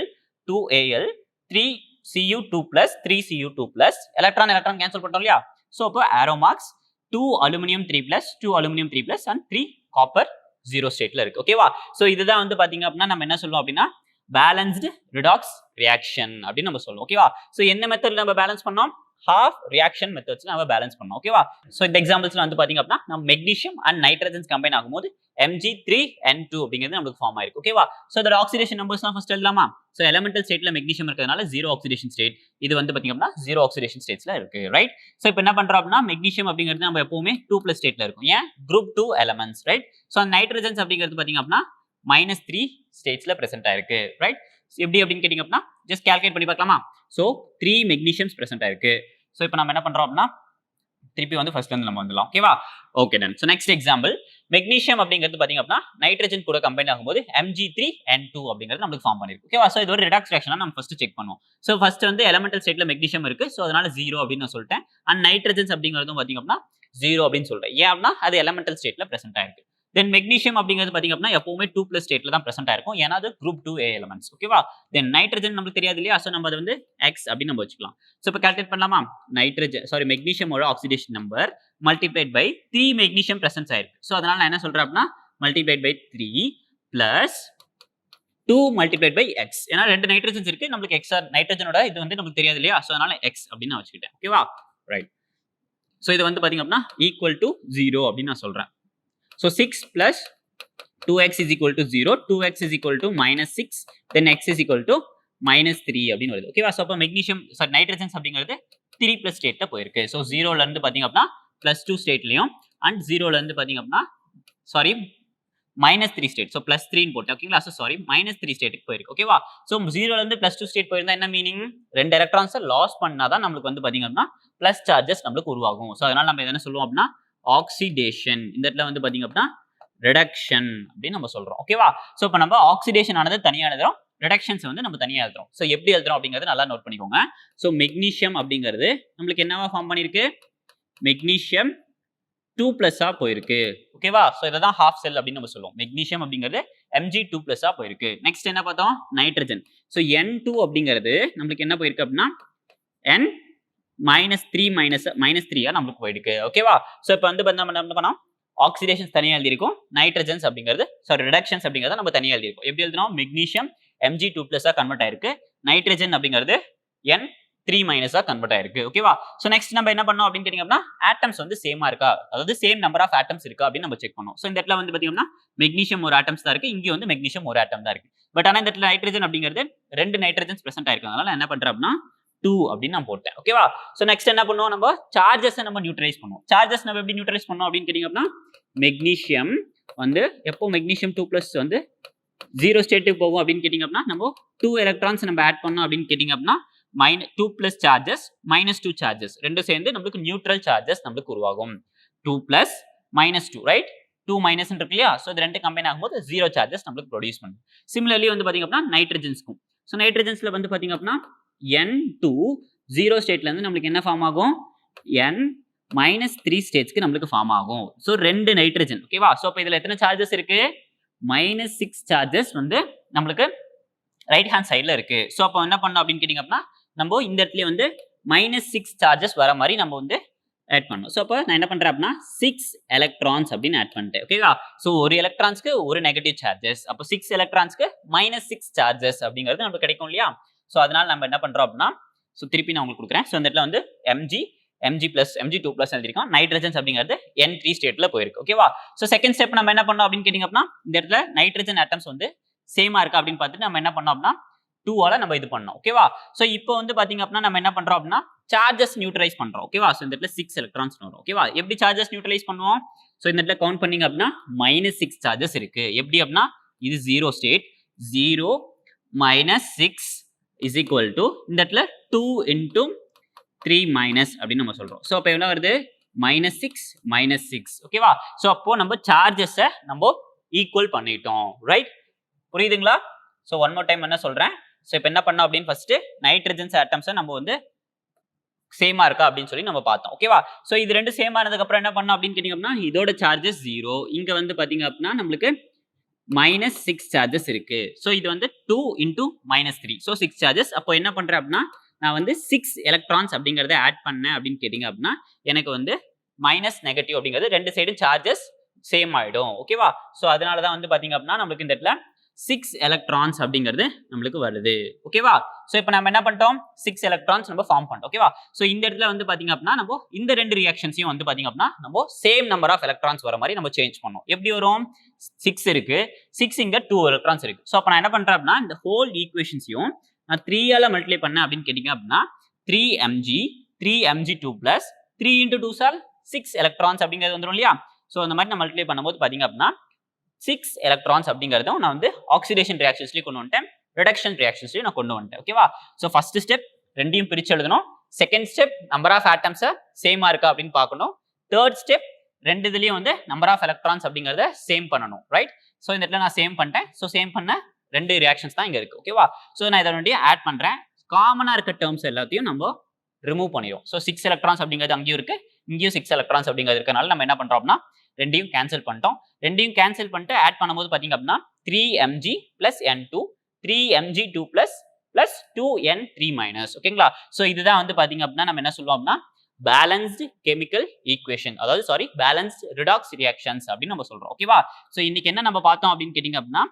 3Cu2+, 3Cu2+, electron cancel பண்றோம் இல்லையா? சோ அப்போ arrow marks 2 aluminium 3+, 2 aluminium 3+, and 3 copper 0 ஸ்டேட்ல இருக்கு. ஓகேவா? சோ இதுதான் வந்து பாத்தீங்க அப்படின்னா நம்ம என்ன சொல்லுவோம் அப்படின்னா பேலன்ஸ்டு ரிடாக்ஸ் ரியாக்ஷன் அப்படின்னு நம்ம சொல்லுவோம். ஓகேவா? சோ என்ன மெத்தட்ல நம்ம பேலன்ஸ் பண்ணோம்? half reaction methods நம்ம பேலன்ஸ் பண்ணோம் ஓகேவா சோ இந்த எக்ஸாம்பிள்ஸ்ல வந்து பாத்தீங்க அப்படின்னா நம்ம மெக்னீசியம் அண்ட் நைட்ரஜன்ஸ் கம்பைன் ஆகும்போது Mg3N2 அப்படிங்கிறது நமக்கு ஃபார்ம் ஆயிருக்கு ஓகேவா சோ இதோட ஆக்சிடேஷன் நம்பர்ஸ்லாம் ஃபர்ஸ்ட் எழுதலாமா சோ எலிமெண்டல் ஸ்டேட்ல மெக்னீசியம் இருக்கிறதுனால 0 ஆக்சிடேஷன் ஸ்டேட் இது வந்து பாத்தீங்க அப்படின்னா 0 ஆக்சிடேஷன் ஸ்டேட்ஸ்ல இருக்கு ரைட் சோ இப்போ என்ன பண்றோம் அப்படின்னா மெக்னீசியம் அப்படிங்கிறது நம்ம எப்பவுமே 2+ ஸ்டேட்ல இருக்கும் ஏன் group 2 elements right so nitrogens அப்படிங்கிறது பாத்தீங்க அப்படின்னா -3 ஸ்டேட்ஸ்ல பிரசன்ட் ஆயிருக்கு ரைட் எப்படி அப்படின்னு கேட்டிங்க அப்படின்னா ஜஸ்ட் கால்குலேட் பண்ணி பார்க்கலாமா சோ 3 மெக்னீசியம்ஸ் பிரசன்ட் ஆயிருக்கு சோ இப்போ நம்ம என்ன பண்றோம் அப்படின்னா திருப்பி வந்து ஃபர்ஸ்ட்ல இருந்து நம்ம வந்துடலாம் ஓகேவா okay done so next example magnesium அப்படிங்கிறது பாத்தீங்க அப்படின்னா நைட்ரஜன் கூட கம்பைன் ஆகும்போது Mg3N2 அப்படிங்கிறது நமக்கு ஃபார்ம் பண்ணிருக்கு ஓகேவா சோ இது ஒரு ரிடாக்ஸ் ரியாக்ஷனா நம்ம ஃபர்ஸ்ட் செக் பண்ணுவோம் சோ ஃபர்ஸ்ட் வந்து எலிமெண்டல் ஸ்டேட்ல மெக்னீசியம் இருக்கு சோ அதனால 0 அப்படின்னு நான் சொல்லிட்டேன் அண்ட் நைட்ரஜன்ஸ் அப்படிங்கிறதும் பாத்தீங்க அப்படின்னா 0 அப்படின்னு சொல்றேன் ஏன் அப்படின்னா அது எலிமெண்டல் ஸ்டேட்ல பிரசன்ட் ஆயிருக்கு தென் மெக்னீசியம் அப்படிங்கிறது பாத்தீங்க அப்படின்னா எப்பவுமே 2+ ஸ்டேட்ல தான் பிரசன்ட் ஆயிருக்கும் ஏன்னா அது குரூப் 2A எலிமெண்ட்ஸ் ஓகேவா தென் நைட்ரஜன் நமக்கு தெரியாது இல்லையா சோ நம்ம அது வந்து X அப்படின்னு நம்ம வச்சுக்கலாம் சோ இப்போ கால்குலேட் பண்ணலாமா மெக்னீசியமோட oxidation number multiplied by 3 magnesium presence ஆயிருக்கு சோ அதனால நான் என்ன சொல்றேன் அப்படின்னா multiplied by 3 plus 2 multiplied by X ஏன்னா ரெண்டு நைட்ரஜன்ஸ் இருக்கு நமக்கு X நைட்ரஜனோட இது வந்து நமக்கு தெரியாது இல்லையா சோ அதனால X அப்படின்னு நான் வச்சுக்கிட்டேன் ஓகேவா ரைட் சோ இது வந்து பாத்தீங்க அப்படின்னா ஈக்குவல் டு 0 அப்படின்னு நான் சொல்றேன் so 6 plus 2x is equal to 0 2x is equal to -6 then x is equal to -3 அப்படின்னு வருது ஓகேவா சோ அப்ப மெக்னீசியம் நைட்ரஜன்ஸ் அப்படிங்கிறது 3+ ஸ்டேட்ல போயிருக்கு சோ 0 ல இருந்து பாத்தீங்க அப்படின்னா +2 ஸ்டேட்லயும் அண்ட் 0 ல இருந்து பாத்தீங்க அப்படின்னா -3 ஸ்டேட் சோ +3 ன்னு போட்டேன் ஓகேங்களா சோ -3 ஸ்டேட்டுக்கு போயிருக்கு ஓகேவா சோ 0 ல இருந்து +2 ஸ்டேட் போயிருந்தா என்ன மீனிங் ரெண்டு எலக்ட்ரான்ஸ் லாஸ் பண்ணாதான் நமக்கு வந்து பாத்தீங்க அப்படின்னா ப்ளஸ் சார்ஜஸ் நமக்கு உருவாகும் சோ அதனால நம்ம என்ன சொல்லுவோம் அப்படின்னா ஆக்சிடேஷன் இந்த இடத்துல வந்து பாத்தீங்க அப்படின்னா ரிடக்ஷன் அப்படின்னு நம்ம சொல்றோம் ஓகேவா சோ இப்போ நம்ம ஆக்சிடேஷன் ஆனது தனியா எழுதுறோம் ரிடக்ஷன்ஸ் வந்து நம்ம தனியா எழுதுறோம் சோ எப்படி எழுதுறோம் அப்படிங்கறது நல்லா நோட் பண்ணிக்கோங்க சோ மெக்னீசியம் அப்படிங்கிறது நம்மளுக்கு என்னவா ஃபார்ம் பண்ணிருக்கு மெக்னீசியம் 2+ போயிருக்கு ஓகேவா சோ இததான் ஹாஃப் செல் அப்படின்னு நம்ம சொல்லுவோம் மெக்னீசியம் அப்படிங்கிறது Mg2+ போயிருக்கு நெக்ஸ்ட் என்ன பார்த்தோம் நைட்ரஜன் சோ N2 அப்படிங்கிறது நம்மளுக்கு என்ன போயிருக்கு அப்படின்னா N -3 நமக்கு போயிருக்கு ஓகேவா சோ இப்போ வந்து நம்ம என்ன பண்ணோம் ஆக்சிடேஷன்ஸ் தனியா எழுதிருக்கோம் நைட்ரஜன்ஸ் அப்படிங்கிறது ரிடக்ஷன்ஸ் அப்படிங்கறத நம்ம தனியா எழுதிருக்கோம் எப்படி எழுதணும் மெக்னீசியம் Mg2+ கன்வெர்ட் ஆயிருக்கு நைட்ரஜன் அப்படிங்கிறது N3- கன்வெர்ட் ஆயிருக்கு ஓகேவா சோ நெக்ஸ்ட் நம்ம என்ன பண்ணோம் அப்படின்னு கேட்டீங்கன்னா ஆட்டம்ஸ் வந்து சேமா இருக்கா அதாவது சேம் நம்பர் ஆஃப் ஆட்டம்ஸ் இருக்கா அப்படின்னு நம்ம செக் பண்ணோம் சோ இந்த இடத்துல வந்து பாத்தீங்கன்னா மெக்னீசியம் ஒரு ஆட்டம்ஸ் தான் இருக்கு இங்க வந்து மெக்னீசியம் ஒரு ஆட்டம் தான் இருக்கு பட் ஆனா இந்த இடத்துல நைட்ரஜன் அப்படிங்கிறது ரெண்டு நைட்ரஜன்ஸ் பிரசன்ட் ஆயிருக்கனால என்ன பண்றேன் அப்படின்னா 2 அப்படின்னு நான் போட்டேன் ஓகேவா சோ நெக்ஸ்ட் என்ன பண்ணுவோம் நம்ம சார்ஜஸ் நம்ம நியூட்ரலைஸ் பண்ணுவோம் சார்ஜஸ் நம்ம எப்படி நியூட்ரலைஸ் பண்ணோம் அப்படின்னு கேட்டீங்க அப்படின்னா மெக்னீசியம் வந்து எப்போ மெக்னீசியம் 2+ வந்து 0 ஸ்டேட்டுக்கு போகும் அப்படின்னு கேட்டீங்க அப்படின்னா நம்ம 2 எலக்ட்ரான்ஸ் நம்ம ஆட் பண்ணோம் அப்படின்னு கேட்டீங்க அப்படின்னா -2+ சார்ஜஸ் -2 சார்ஜஸ் ரெண்டும் சேர்ந்து நமக்கு நியூட்ரல் சார்ஜஸ் நமக்கு உருவாகும் 2+ -2 ரைட் 2 மைனஸ் இருக்கு இல்லையா சோ இது ரெண்டு கம்பைன் ஆகும்போது 0 சார்ஜஸ் நமக்கு ப்ரொடியூஸ் பண்ணும் சிமிலர்லி வந்து பாத்தீங்க அப்படின்னா நைட்ரஜன்ஸ்க்கும் சோ நைட்ரஜன்ஸ்ல வந்து பாத்தீங்க அப்படின்னா N2 0 ஸ்டேட்ல இருந்து நமக்கு என்ன ஃபார்ம் ஆகும் N-3 ஸ்டேட்ஸ்க்கு நமக்கு ஃபார்ம் ஆகும் சோ ரெண்டு நைட்ரஜன் ஓகேவா சோ இப்போ இதுல எத்தனை சார்ஜஸ் இருக்கு -6 சார்ஜஸ் வந்து நமக்கு ரைட் ஹேண்ட் சைடுல இருக்கு சோ அப்போ என்ன பண்ணோம் அப்படின்னு கேட்டீங்க அப்படின்னா நம்ம இந்த இடத்துல வந்து -6 சார்ஜஸ் வர மாதிரி நம்ம வந்து ஆட் பண்ணோம் சோ அப்போ நான் என்ன பண்றேன் அப்படின்னா 6 எலக்ட்ரான்ஸ் அப்படின்னு ஆட் பண்ணிட்டேன் ஓகேவா சோ ஒரு எலக்ட்ரான்ஸ்க்கு ஒரு நெகட்டிவ் சார்ஜஸ் அப்போ 6 எலக்ட்ரான்ஸ்க்கு -6 சார்ஜஸ் அப்படிங்கிறது நமக்கு கிடைக்கும் இல்லையா சோ அதனால நம்ம என்ன பண்றோம் அப்படின்னா சோ திருப்பி நான் உங்களுக்கு கொடுக்குறேன் சோ இந்த இடத்துல வந்து Mg2+ எழுதிருக்கோம் நைட்ரஜன்ஸ் அப்படிங்கிறது N3 ஸ்டேட்ல போயிருக்கு ஓகேவா சோ செகண்ட் ஸ்டெப் நம்ம என்ன பண்ணோம் அப்படின்னு கேட்டீங்க அப்படின்னா இந்த இடத்துல நைட்ரஜன் ஆட்டம்ஸ் வந்து சேமா இருக்கா அப்படின்னு பார்த்துட்டு நம்ம என்ன பண்ணோம் அப்படின்னா 2 ஆல நம்ம இது பண்ணோம் ஓகேவா சோ இப்போ வந்து பாத்தீங்க அப்படின்னா நம்ம என்ன பண்றோம் அப்படின்னா சார்ஜஸ் நியூட்ரலைஸ் பண்றோம் ஓகேவா சோ இந்த இடத்துல 6 எலக்ட்ரான்ஸ் வரும் ஓகேவா எப்படி சார்ஜஸ் நியூட்ரலைஸ் பண்ணுவோம் சோ இந்த இடத்துல கவுண்ட் பண்ணீங்க அப்படின்னா -6 சார்ஜஸ் இருக்கு எப்படி அப்படின்னா இது 0 ஸ்டேட் 0 -6 is equal to இந்த இடத்துல 2 into 3 minus அப்படின்னு நம்ம சொல்றோம் சோ அப்ப என்ன வருது -6 ஓகேவா சோ அப்போ நம்ம சார்ஜஸ் நம்ம ஈக்குவல் பண்ணிட்டோம் ரைட் புரியுதுங்களா சோ ஒன் மோர் டைம் என்ன சொல்றேன் சோ இப்போ என்ன பண்ணோம் அப்படின்னு ஃபர்ஸ்ட் நைட்ரஜன்ஸ் ஆட்டம்ஸ் நம்ம வந்து சேமா இருக்கா அப்படின்னு சொல்லி நம்ம பார்த்தோம் ஓகேவா சோ இது ரெண்டு சேம் ஆனதுக்கு அப்புறம் என்ன பண்ணோம் அப்படின்னு கேட்டீங்க அப்படின்னா இதோட சார்ஜஸ் 0 இங்க வந்து பாத்தீங்க அப்படின்னா நம்மளுக்கு -6 சார்ஜஸ் இருக்கு சோ இது வந்து 2 into -3 சோ 6 சார்ஜஸ் அப்போ என்ன பண்றேன் அப்படின்னா நான் வந்து 6 எலக்ட்ரான்ஸ் அப்படிங்கறத ஆட் பண்ணேன் அப்படின்னு கேட்டீங்க அப்படின்னா எனக்கு வந்து மைனஸ் நெகட்டிவ் அப்படிங்கிறது ரெண்டு சைடும் சார்ஜஸ் சேம் ஆயிடும் ஓகேவா சோ அதனால தான் வந்து பாத்தீங்க அப்படின்னா நமக்கு இந்த இடத்துல 6 எலக்ட்ரான்ஸ் அப்படிங்கிறது நம்மளுக்கு வருது ஓகேவா. ஸோ இப்போ நம்ம என்ன பண்ணிட்டோம் 6 எலக்ட்ரான்ஸ் நம்ம ஃபார்ம் பண்ணிட்டோம் ஓகேவா. ஸோ இந்த இடத்துல வந்து பாத்தீங்க அப்படின்னா நம்ம இந்த ரெண்டு ரியாக்ஷன்ஸையும் வந்து பாத்தீங்க அப்படின்னா நம்ம சேம் நம்பர் ஆஃப் எலக்ட்ரான்ஸ் வர மாதிரி நம்ம சேஞ்ச் பண்ணோம். எப்படி வரும் 6 இருக்கு 6 இங்க 2 எலக்ட்ரான்ஸ் இருக்கு. ஸோ அப்போ நான் என்ன பண்றேன் அப்படின்னா இந்த ஹோல் ஈக்குவேஷன்ஸையும் நான் 3 ஆல மல்டிப்ளை பண்ணேன் அப்படின்னு கேட்டீங்க அப்படின்னா 3mg 3mg2 பிளஸ் 3 into 2 சால் 6 எலக்ட்ரான்ஸ் அப்படிங்கிறது வந்துடும் இல்லையா. ஸோ அந்த மாதிரி நான் மல்டிப்ளை பண்ணும்போது பாத்தீங்க அப்படின்னா 6 எலக்ட்ரான்ஸ் அப்படிங்கிறதும் நான் வந்து ஆக்சிடேஷன் ரியாக்ஷன்ஸ்லயும் கொண்டு வந்துட்டேன், ரிடக்ஷன் ரியாக்ஷன்ஸ்லயும் நான் கொண்டு வந்துட்டேன் ஓகேவா. ஸோ ஃபர்ஸ்ட் ஸ்டெப் ரெண்டையும் பிரிச்சு எழுதணும். செகண்ட் ஸ்டெப் நம்பர் ஆஃப் ஆட்டம்ஸை சேமா இருக்கா அப்படின்னு பார்க்கணும். தேர்ட் ஸ்டெப் ரெண்டு இதுலயும் வந்து நம்பர் ஆஃப் எலக்ட்ரான்ஸ் அப்படிங்கிறத சேம் பண்ணணும் ரைட். ஸோ இந்த இடத்துல நான் சேம் பண்ணிட்டேன். ஸோ சேம் பண்ண ரெண்டு ரியாக்ஷன்ஸ் தான் இங்க இருக்கு ஓகேவா. ஸோ நான் இதை வந்து ஆட் பண்றேன். காமனா இருக்க டேர்ம்ஸ் எல்லாத்தையும் நம்ம ரிமூவ் பண்ணிடும். ஸோ 6 எலக்ட்ரான்ஸ் அப்படிங்கிறது அங்கேயும் இருக்கு, இங்கேயும் 6 எலக்ட்ரான்ஸ் அப்படிங்கிறது இருக்கனால நம்ம என்ன பண்றோம் அப்படின்னா ரெண்டையும் கேன்சல் பண்ணிட்டோம். ரெண்டையும் கேன்சல் பண்ணிட்டு ஆட் பண்ணும்போது பாத்தீங்க அப்படின்னா 3mg plus n2 3mg2 plus 2n3 minus ஓகேங்களா. ஸோ இதுதான் வந்து பாத்தீங்க அப்படின்னா நம்ம என்ன சொல்லுவோம் அப்படின்னா பேலன்ஸ்டு கெமிக்கல் ஈக்குவேஷன், அதாவது சாரி பேலன்ஸ்டு ரிடாக்ஸ் ரியாக்ஷன்ஸ் அப்படின்னு நம்ம சொல்றோம் ஓகேவா. ஸோ இன்னைக்கு என்ன நம்ம பார்த்தோம் அப்படின்னு கேட்டீங்க அப்படின்னா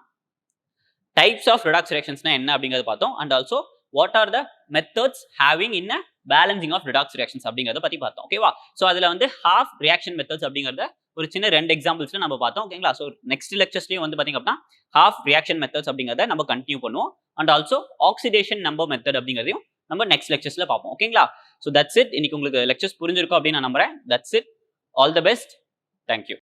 டைப்ஸ் ஆஃப் ரிடாக்ஸ் ரியாக்ஷன்ஸ்னா என்ன அப்படிங்கறத பார்த்தோம். And also what are the methods having in balancing of redox reactions அப்படிங்கறத பத்தி பார்த்தோம் ஓகேவா. ஸோ அதுல வந்து ஹாஃப் ரியாக்ஷன் மெத்தட்ஸ் அப்படிங்கறத ஒரு சின்ன ரெண்டு எக்ஸாம்பிள்ஸ்ல நம்ம பார்த்தோம் ஓகேங்களா. ஸோ நெக்ஸ்ட் லெக்சர்ஸ்லயும் வந்து பாத்தீங்க அப்படின்னா ஹாஃப் ரியாக்ஷன் மெத்தட்ஸ் அப்படிங்கறத நம்ம கண்டினியூ பண்ணுவோம். And also oxidation number method அப்படிங்கறதையும் நம்ம நெக்ஸ்ட் லெக்சர்ஸ்ல பார்ப்போம் ஓகேங்களா. So that's it. இன்னைக்கு உங்களுக்கு லெக்சர்ஸ் புரிஞ்சிருக்கும் அப்படின்னு நான் நம்புறேன். That's it. All the best. Thank you.